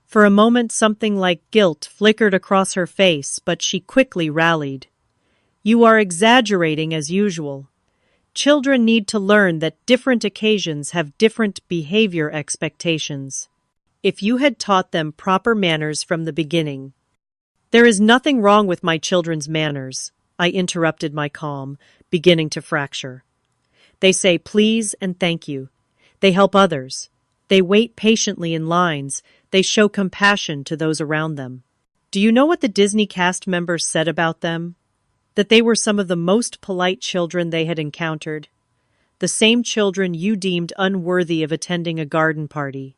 For a moment something like guilt flickered across her face, but she quickly rallied. You are exaggerating as usual. Children need to learn that different occasions have different behavior expectations. If you had taught them proper manners from the beginning. There is nothing wrong with my children's manners, I interrupted my calm, beginning to fracture. They say please and thank you. They help others. They wait patiently in lines. They show compassion to those around them. Do you know what the Disney cast members said about them? That they were some of the most polite children they had encountered. The same children you deemed unworthy of attending a garden party.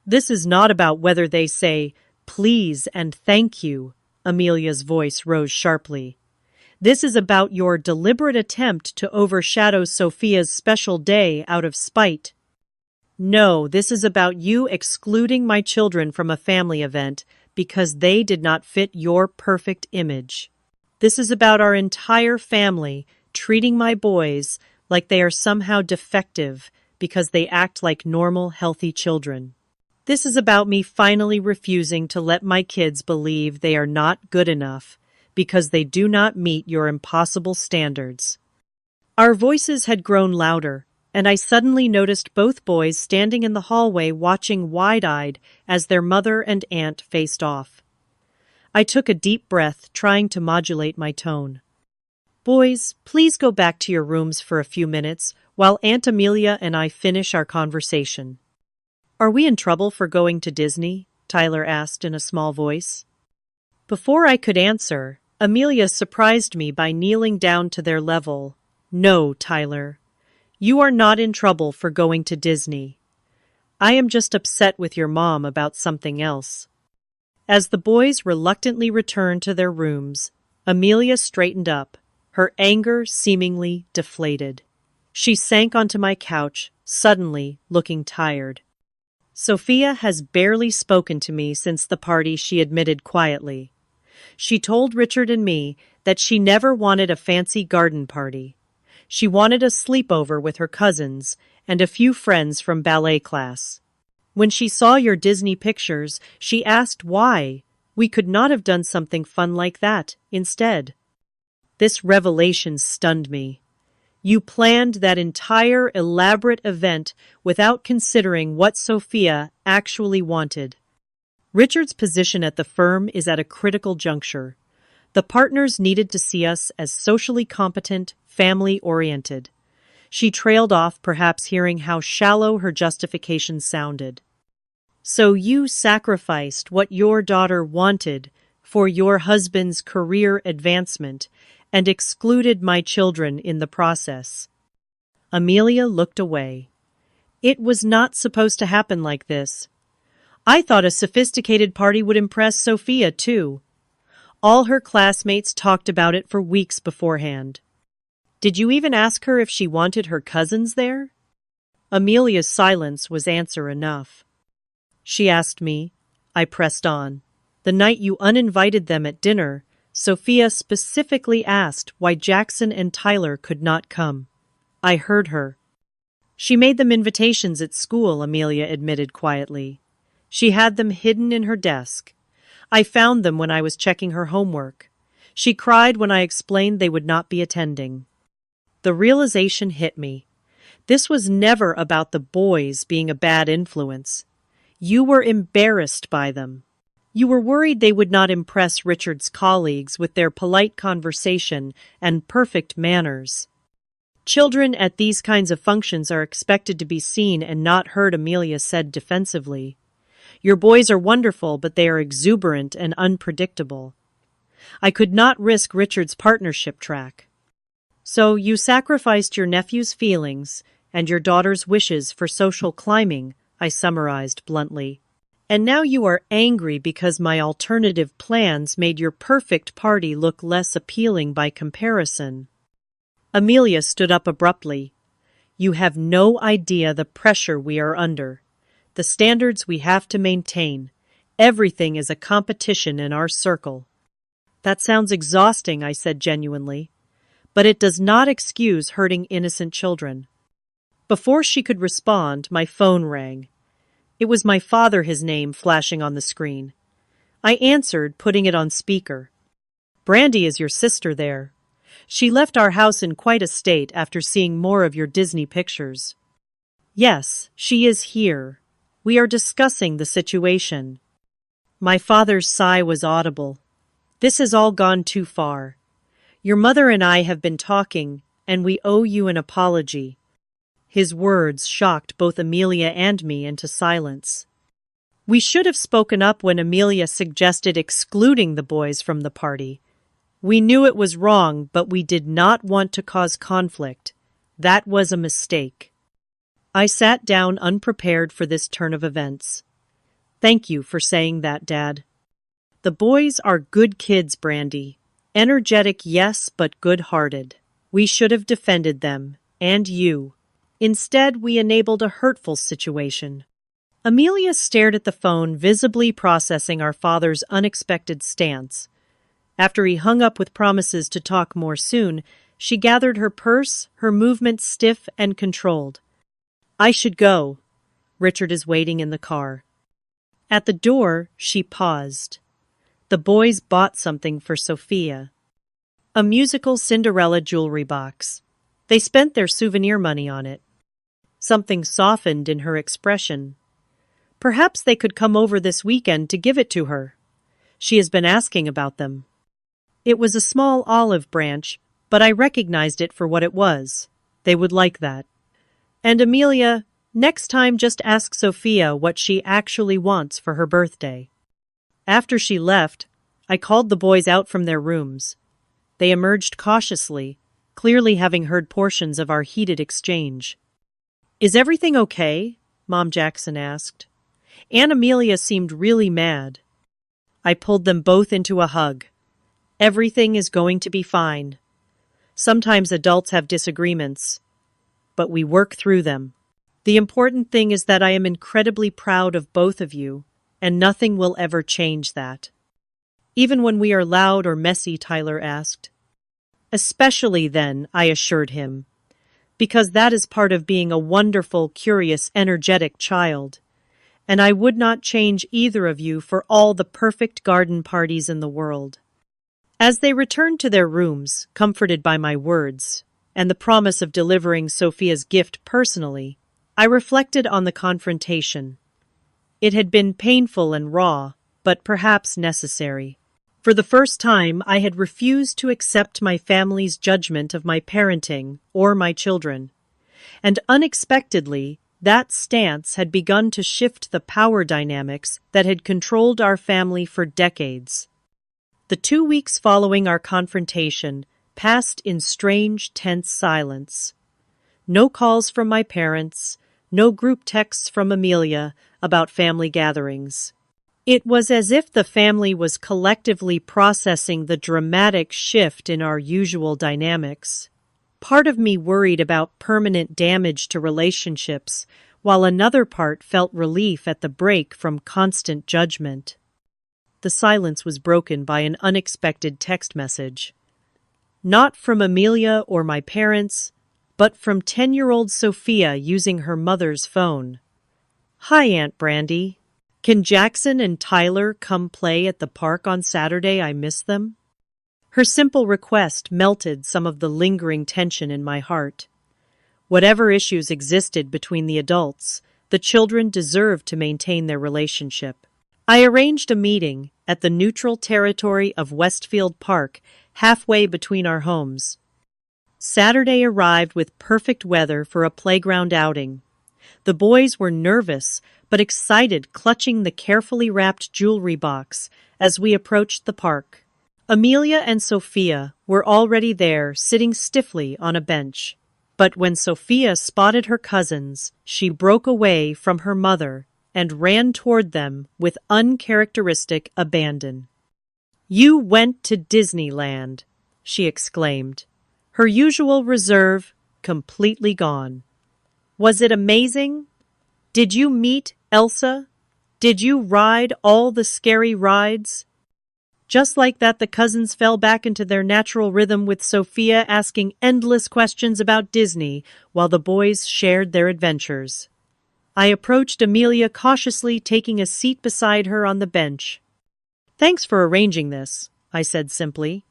This is not about whether they say please and thank you, Amelia's voice rose sharply. This is about your deliberate attempt to overshadow Sophia's special day out of spite. No, this is about you excluding my children from a family event because they did not fit your perfect image. This is about our entire family treating my boys like they are somehow defective because they act like normal, healthy children. This is about me finally refusing to let my kids believe they are not good enough because they do not meet your impossible standards. Our voices had grown louder, and I suddenly noticed both boys standing in the hallway watching wide-eyed as their mother and aunt faced off. I took a deep breath, trying to modulate my tone. Boys, please go back to your rooms for a few minutes while Aunt Amelia and I finish our conversation. Are we in trouble for going to Disney? Tyler asked in a small voice. Before I could answer, Amelia surprised me by kneeling down to their level. No, Tyler. You are not in trouble for going to Disney. I am just upset with your mom about something else. As the boys reluctantly returned to their rooms, Amelia straightened up, her anger seemingly deflated. She sank onto my couch, suddenly looking tired. Sophia has barely spoken to me since the party, she admitted quietly. She told Richard and me that she never wanted a fancy garden party. She wanted a sleepover with her cousins and a few friends from ballet class. When she saw your Disney pictures, she asked why we could not have done something fun like that instead. This revelation stunned me. You planned that entire elaborate event without considering what Sophia actually wanted. Richard's position at the firm is at a critical juncture. The partners needed to see us as socially competent, family-oriented. She trailed off, perhaps hearing how shallow her justification sounded. So you sacrificed what your daughter wanted for your husband's career advancement and excluded my children in the process. Amelia looked away. It was not supposed to happen like this. I thought a sophisticated party would impress Sophia, too. All her classmates talked about it for weeks beforehand. Did you even ask her if she wanted her cousins there? Amelia's silence was answer enough. She asked me. I pressed on. The night you uninvited them at dinner, Sophia specifically asked why Jackson and Tyler could not come. I heard her. She made them invitations at school, Amelia admitted quietly. She had them hidden in her desk. I found them when I was checking her homework. She cried when I explained they would not be attending. The realization hit me. This was never about the boys being a bad influence. You were embarrassed by them. You were worried they would not impress Richard's colleagues with their polite conversation and perfect manners. Children at these kinds of functions are expected to be seen and not heard, Amelia said defensively. Your boys are wonderful, but they are exuberant and unpredictable. I could not risk Richard's partnership track. So you sacrificed your nephew's feelings and your daughter's wishes for social climbing, I summarized bluntly. And now you are angry because my alternative plans made your perfect party look less appealing by comparison. Amelia stood up abruptly. You have no idea the pressure we are under, the standards we have to maintain. Everything is a competition in our circle. That sounds exhausting, I said genuinely. But it does not excuse hurting innocent children. Before she could respond, my phone rang. It was my father, his name flashing on the screen. I answered, putting it on speaker. Brandy is your sister there. She left our house in quite a state after seeing more of your Disney pictures. Yes, she is here. We are discussing the situation. My father's sigh was audible. This has all gone too far. Your mother and I have been talking, and we owe you an apology. His words shocked both Amelia and me into silence. We should have spoken up when Amelia suggested excluding the boys from the party. We knew it was wrong, but we did not want to cause conflict. That was a mistake. I sat down unprepared for this turn of events. Thank you for saying that, Dad. The boys are good kids, Brandy. Energetic, yes, but good-hearted. We should have defended them, and you. Instead, we enabled a hurtful situation. Amelia stared at the phone, visibly processing our father's unexpected stance. After he hung up with promises to talk more soon, she gathered her purse, her movements stiff and controlled. I should go. Richard is waiting in the car. At the door, she paused. The boys bought something for Sophia. A musical Cinderella jewelry box. They spent their souvenir money on it. Something softened in her expression. Perhaps they could come over this weekend to give it to her. She has been asking about them. It was a small olive branch, but I recognized it for what it was. They would like that. And Amelia, next time just ask Sophia what she actually wants for her birthday. After she left, I called the boys out from their rooms. They emerged cautiously, clearly having heard portions of our heated exchange. Is everything okay? Mom Jackson asked. Aunt Amelia seemed really mad. I pulled them both into a hug. Everything is going to be fine. Sometimes adults have disagreements, but we work through them. The important thing is that I am incredibly proud of both of you, and nothing will ever change that. Even when we are loud or messy, Tyler asked. Especially then, I assured him, because that is part of being a wonderful, curious, energetic child. And I would not change either of you for all the perfect garden parties in the world. As they returned to their rooms, comforted by my words, and the promise of delivering Sophia's gift personally, I reflected on the confrontation. It had been painful and raw, but perhaps necessary. For the first time, I had refused to accept my family's judgment of my parenting or my children. And unexpectedly, that stance had begun to shift the power dynamics that had controlled our family for decades. The 2 weeks following our confrontation passed in strange, tense silence. No calls from my parents, no group texts from Amelia about family gatherings. It was as if the family was collectively processing the dramatic shift in our usual dynamics. Part of me worried about permanent damage to relationships, while another part felt relief at the break from constant judgment. The silence was broken by an unexpected text message. Not from Amelia or my parents, but from 10-year-old Sophia using her mother's phone. Hi, Aunt Brandy. Can Jackson and Tyler come play at the park on Saturday? I miss them. Her simple request melted some of the lingering tension in my heart. Whatever issues existed between the adults, the children deserved to maintain their relationship. I arranged a meeting at the neutral territory of Westfield Park, halfway between our homes. Saturday arrived with perfect weather for a playground outing. The boys were nervous but excited, clutching the carefully wrapped jewelry box as we approached the park. Amelia and Sophia were already there, sitting stiffly on a bench. But when Sophia spotted her cousins, she broke away from her mother and ran toward them with uncharacteristic abandon. "You went to Disneyland," she exclaimed, her usual reserve completely gone. "Was it amazing? Did you meet Elsa? Did you ride all the scary rides?" Just like that, the cousins fell back into their natural rhythm, with Sophia asking endless questions about Disney while the boys shared their adventures. I approached Amelia cautiously, taking a seat beside her on the bench. "Thanks for arranging this," I said simply.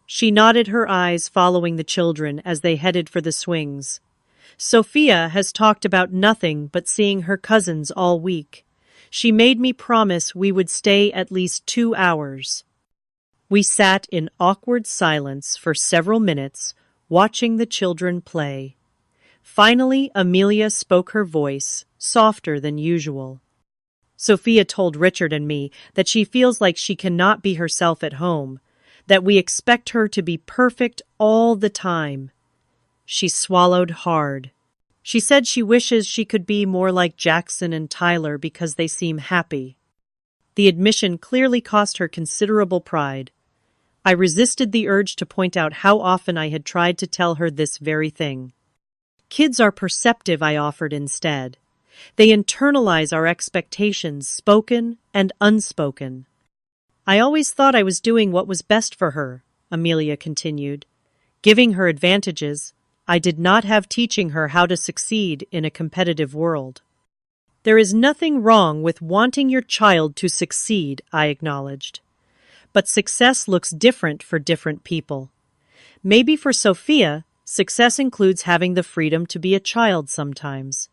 She nodded, her eyes following the children as they headed for the swings. "Sophia has talked about nothing but seeing her cousins all week. She made me promise we would stay at least 2 hours. We sat in awkward silence for several minutes, watching the children play. Finally, Amelia spoke, her voice softer than usual. "Sophia told Richard and me that she feels like she cannot be herself at home, that we expect her to be perfect all the time." She swallowed hard. She said she wishes she could be more like Jackson and Tyler because they seem happy. The admission clearly cost her considerable pride. I resisted the urge to point out how often I had tried to tell her this very thing. "Kids are perceptive," I offered instead. "They internalize our expectations, spoken and unspoken." "I always thought I was doing what was best for her," Amelia continued. "Giving her advantages, I did not have teaching her how to succeed in a competitive world." "There is nothing wrong with wanting your child to succeed," I acknowledged. "But success looks different for different people. Maybe for Sophia, success includes having the freedom to be a child sometimes."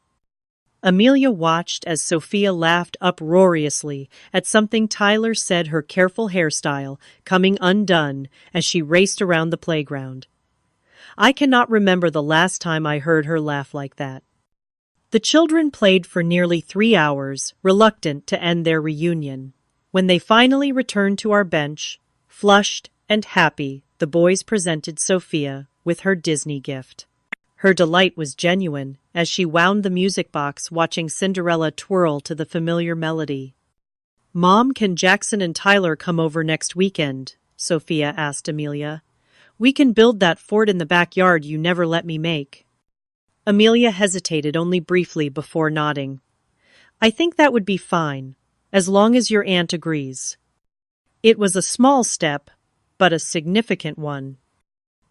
Amelia watched as Sophia laughed uproariously at something Tyler said, her careful hairstyle coming undone as she raced around the playground. I cannot remember the last time I heard her laugh like that. The children played for nearly 3 hours, reluctant to end their reunion. When they finally returned to our bench, flushed and happy, the boys presented Sophia with her Disney gift. Her delight was genuine as she wound the music box, watching Cinderella twirl to the familiar melody. "Mom, can Jackson and Tyler come over next weekend?" Sophia asked Amelia. "We can build that fort in the backyard you never let me make." Amelia hesitated only briefly before nodding. "I think that would be fine, as long as your aunt agrees." It was a small step, but a significant one.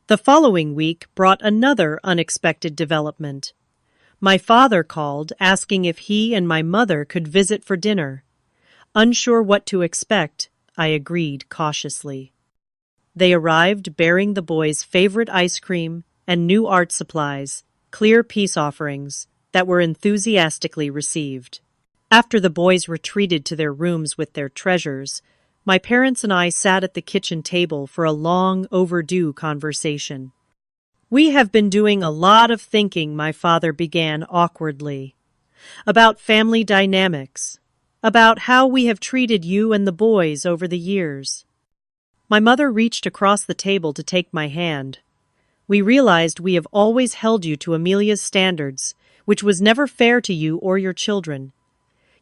The following week brought another unexpected development. My father called, asking if he and my mother could visit for dinner. Unsure what to expect, I agreed cautiously. They arrived bearing the boys' favorite ice cream and new art supplies, clear peace offerings that were enthusiastically received. After the boys retreated to their rooms with their treasures, my parents and I sat at the kitchen table for a long overdue conversation. "We have been doing a lot of thinking," my father began awkwardly, "about family dynamics, about how we have treated you and the boys over the years." My mother reached across the table to take my hand. "We realized we have always held you to Amelia's standards, which was never fair to you or your children.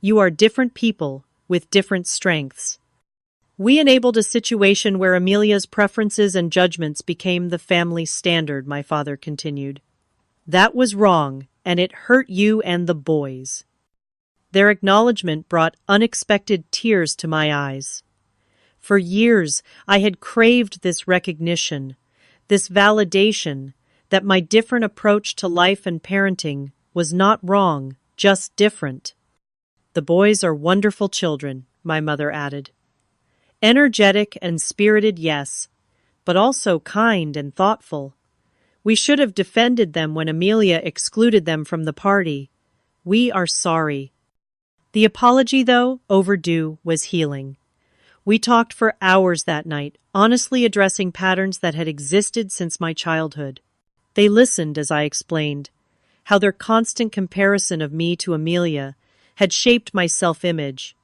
You are different people with different strengths. We enabled a situation where Amelia's preferences and judgments became the family standard," my father continued. "That was wrong, and it hurt you and the boys." Their acknowledgement brought unexpected tears to my eyes. For years, I had craved this recognition, this validation that my different approach to life and parenting was not wrong, just different. "The boys are wonderful children," my mother added. "Energetic and spirited, yes, but also kind and thoughtful. We should have defended them when Amelia excluded them from the party. We are sorry." The apology, though overdue, was healing. We talked for hours that night, honestly addressing patterns that had existed since my childhood. They listened as I explained how their constant comparison of me to Amelia had shaped my self-image,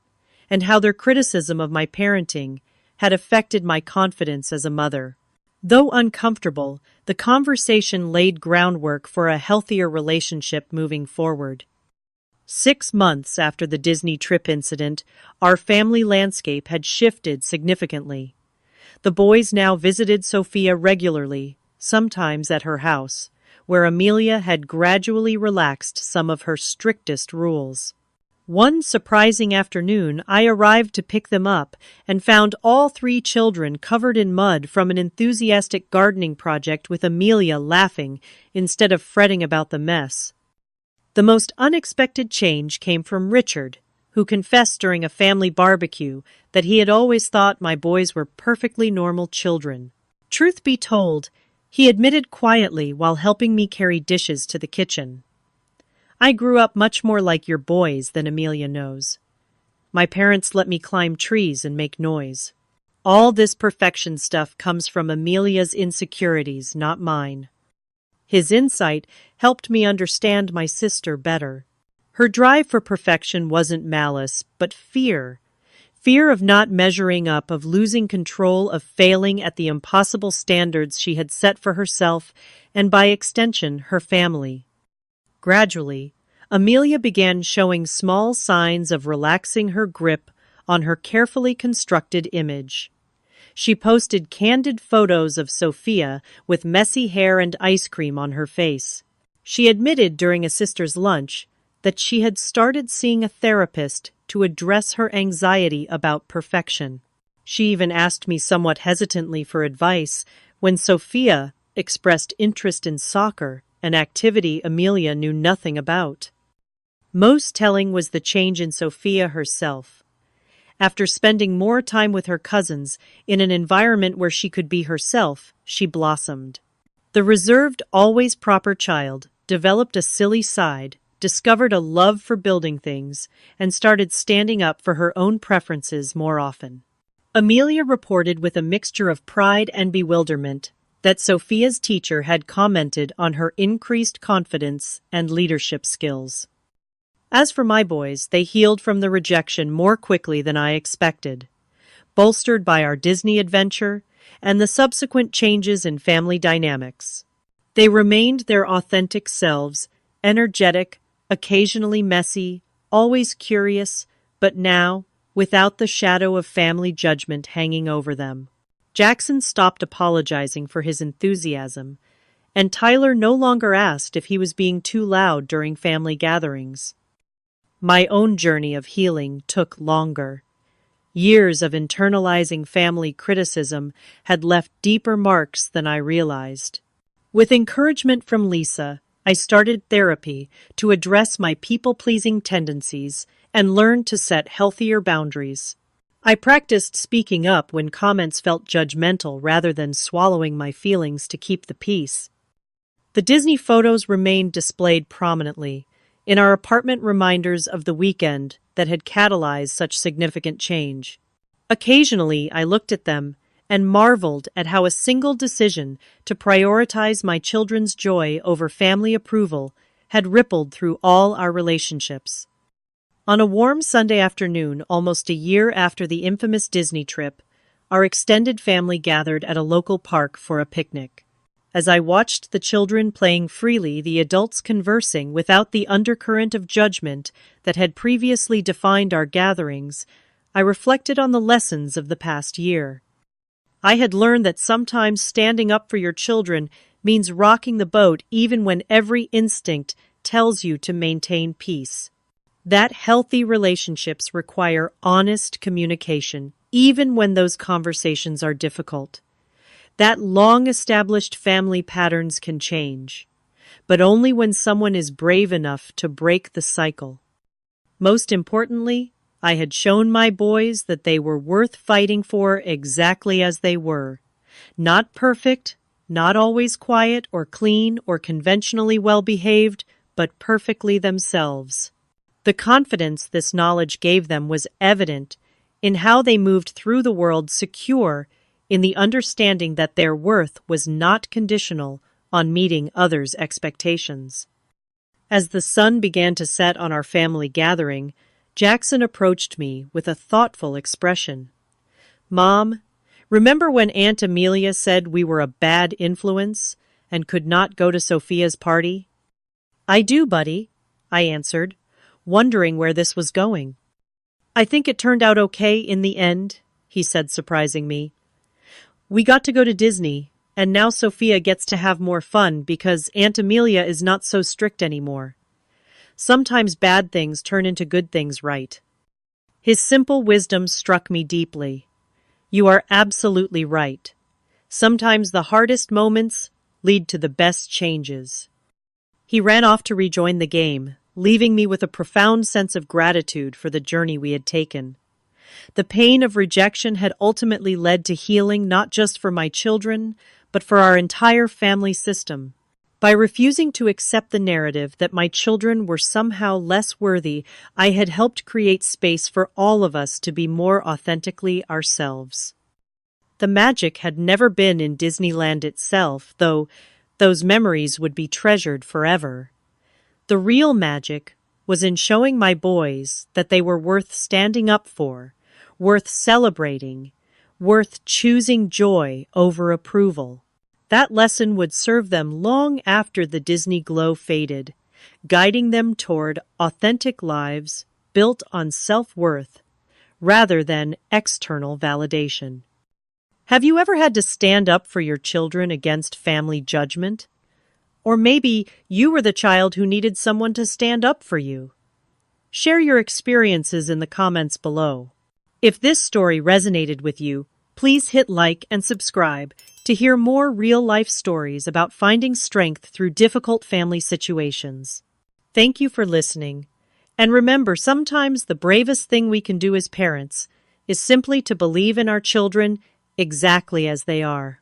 and how their criticism of my parenting had affected my confidence as a mother. Though uncomfortable, the conversation laid groundwork for a healthier relationship moving forward. 6 months after the Disney trip incident, our family landscape had shifted significantly. The boys now visited Sophia regularly, sometimes at her house, where Amelia had gradually relaxed some of her strictest rules. One surprising afternoon, I arrived to pick them up and found all 3 children covered in mud from an enthusiastic gardening project, with Amelia laughing instead of fretting about the mess. The most unexpected change came from Richard, who confessed during a family barbecue that he had always thought my boys were perfectly normal children. Truth be told, he admitted quietly while helping me carry dishes to the kitchen. "I grew up much more like your boys than Amelia knows. My parents let me climb trees and make noise. All this perfection stuff comes from Amelia's insecurities, not mine." His insight helped me understand my sister better. Her drive for perfection wasn't malice, but fear. Fear of not measuring up, of losing control, of failing at the impossible standards she had set for herself and, by extension, her family. Gradually, Amelia began showing small signs of relaxing her grip on her carefully constructed image. She posted candid photos of Sophia with messy hair and ice cream on her face. She admitted during a sister's lunch that she had started seeing a therapist to address her anxiety about perfection. She even asked me somewhat hesitantly for advice when Sophia expressed interest in soccer, an activity Amelia knew nothing about. Most telling was the change in Sophia herself. After spending more time with her cousins in an environment where she could be herself, she blossomed. The reserved, always proper child developed a silly side, discovered a love for building things, and started standing up for her own preferences more often. Amelia reported with a mixture of pride and bewilderment that Sophia's teacher had commented on her increased confidence and leadership skills. As for my boys, they healed from the rejection more quickly than I expected, bolstered by our Disney adventure and the subsequent changes in family dynamics. They remained their authentic selves, energetic, occasionally messy, always curious, but now, without the shadow of family judgment hanging over them. Jackson stopped apologizing for his enthusiasm, and Tyler no longer asked if he was being too loud during family gatherings. My own journey of healing took longer. Years of internalizing family criticism had left deeper marks than I realized. With encouragement from Lisa, I started therapy to address my people-pleasing tendencies and learn to set healthier boundaries. I practiced speaking up when comments felt judgmental rather than swallowing my feelings to keep the peace. The Disney photos remained displayed prominently in our apartment, reminders of the weekend that had catalyzed such significant change. Occasionally, I looked at them and marveled at how a single decision to prioritize my children's joy over family approval had rippled through all our relationships. On a warm Sunday afternoon, almost a year after the infamous Disney trip, our extended family gathered at a local park for a picnic. As I watched the children playing freely, the adults conversing without the undercurrent of judgment that had previously defined our gatherings, I reflected on the lessons of the past year. I had learned that sometimes standing up for your children means rocking the boat even when every instinct tells you to maintain peace. That healthy relationships require honest communication, even when those conversations are difficult. That long-established family patterns can change, but only when someone is brave enough to break the cycle. Most importantly, I had shown my boys that they were worth fighting for exactly as they were. Not perfect, not always quiet or clean or conventionally well-behaved, but perfectly themselves. The confidence this knowledge gave them was evident in how they moved through the world, secure in the understanding that their worth was not conditional on meeting others' expectations. As the sun began to set on our family gathering, Jackson approached me with a thoughtful expression. "Mom, remember when Aunt Amelia said we were a bad influence and could not go to Sophia's party?" "I do, buddy," I answered, wondering where this was going. "I think it turned out okay in the end," he said, surprising me. "We got to go to Disney, and now Sophia gets to have more fun because Aunt Amelia is not so strict anymore. Sometimes bad things turn into good things, right?" His simple wisdom struck me deeply. You are absolutely right. Sometimes the hardest moments lead to the best changes. He ran off to rejoin the game, leaving me with a profound sense of gratitude for the journey we had taken. The pain of rejection had ultimately led to healing not just for my children, but for our entire family system. By refusing to accept the narrative that my children were somehow less worthy, I had helped create space for all of us to be more authentically ourselves. The magic had never been in Disneyland itself, though those memories would be treasured forever. The real magic was in showing my boys that they were worth standing up for, worth celebrating, worth choosing joy over approval. That lesson would serve them long after the Disney glow faded, guiding them toward authentic lives built on self-worth rather than external validation. Have you ever had to stand up for your children against family judgment? Or maybe you were the child who needed someone to stand up for you. Share your experiences in the comments below. If this story resonated with you, please hit like and subscribe to hear more real-life stories about finding strength through difficult family situations. Thank you for listening. And remember, sometimes the bravest thing we can do as parents is simply to believe in our children exactly as they are.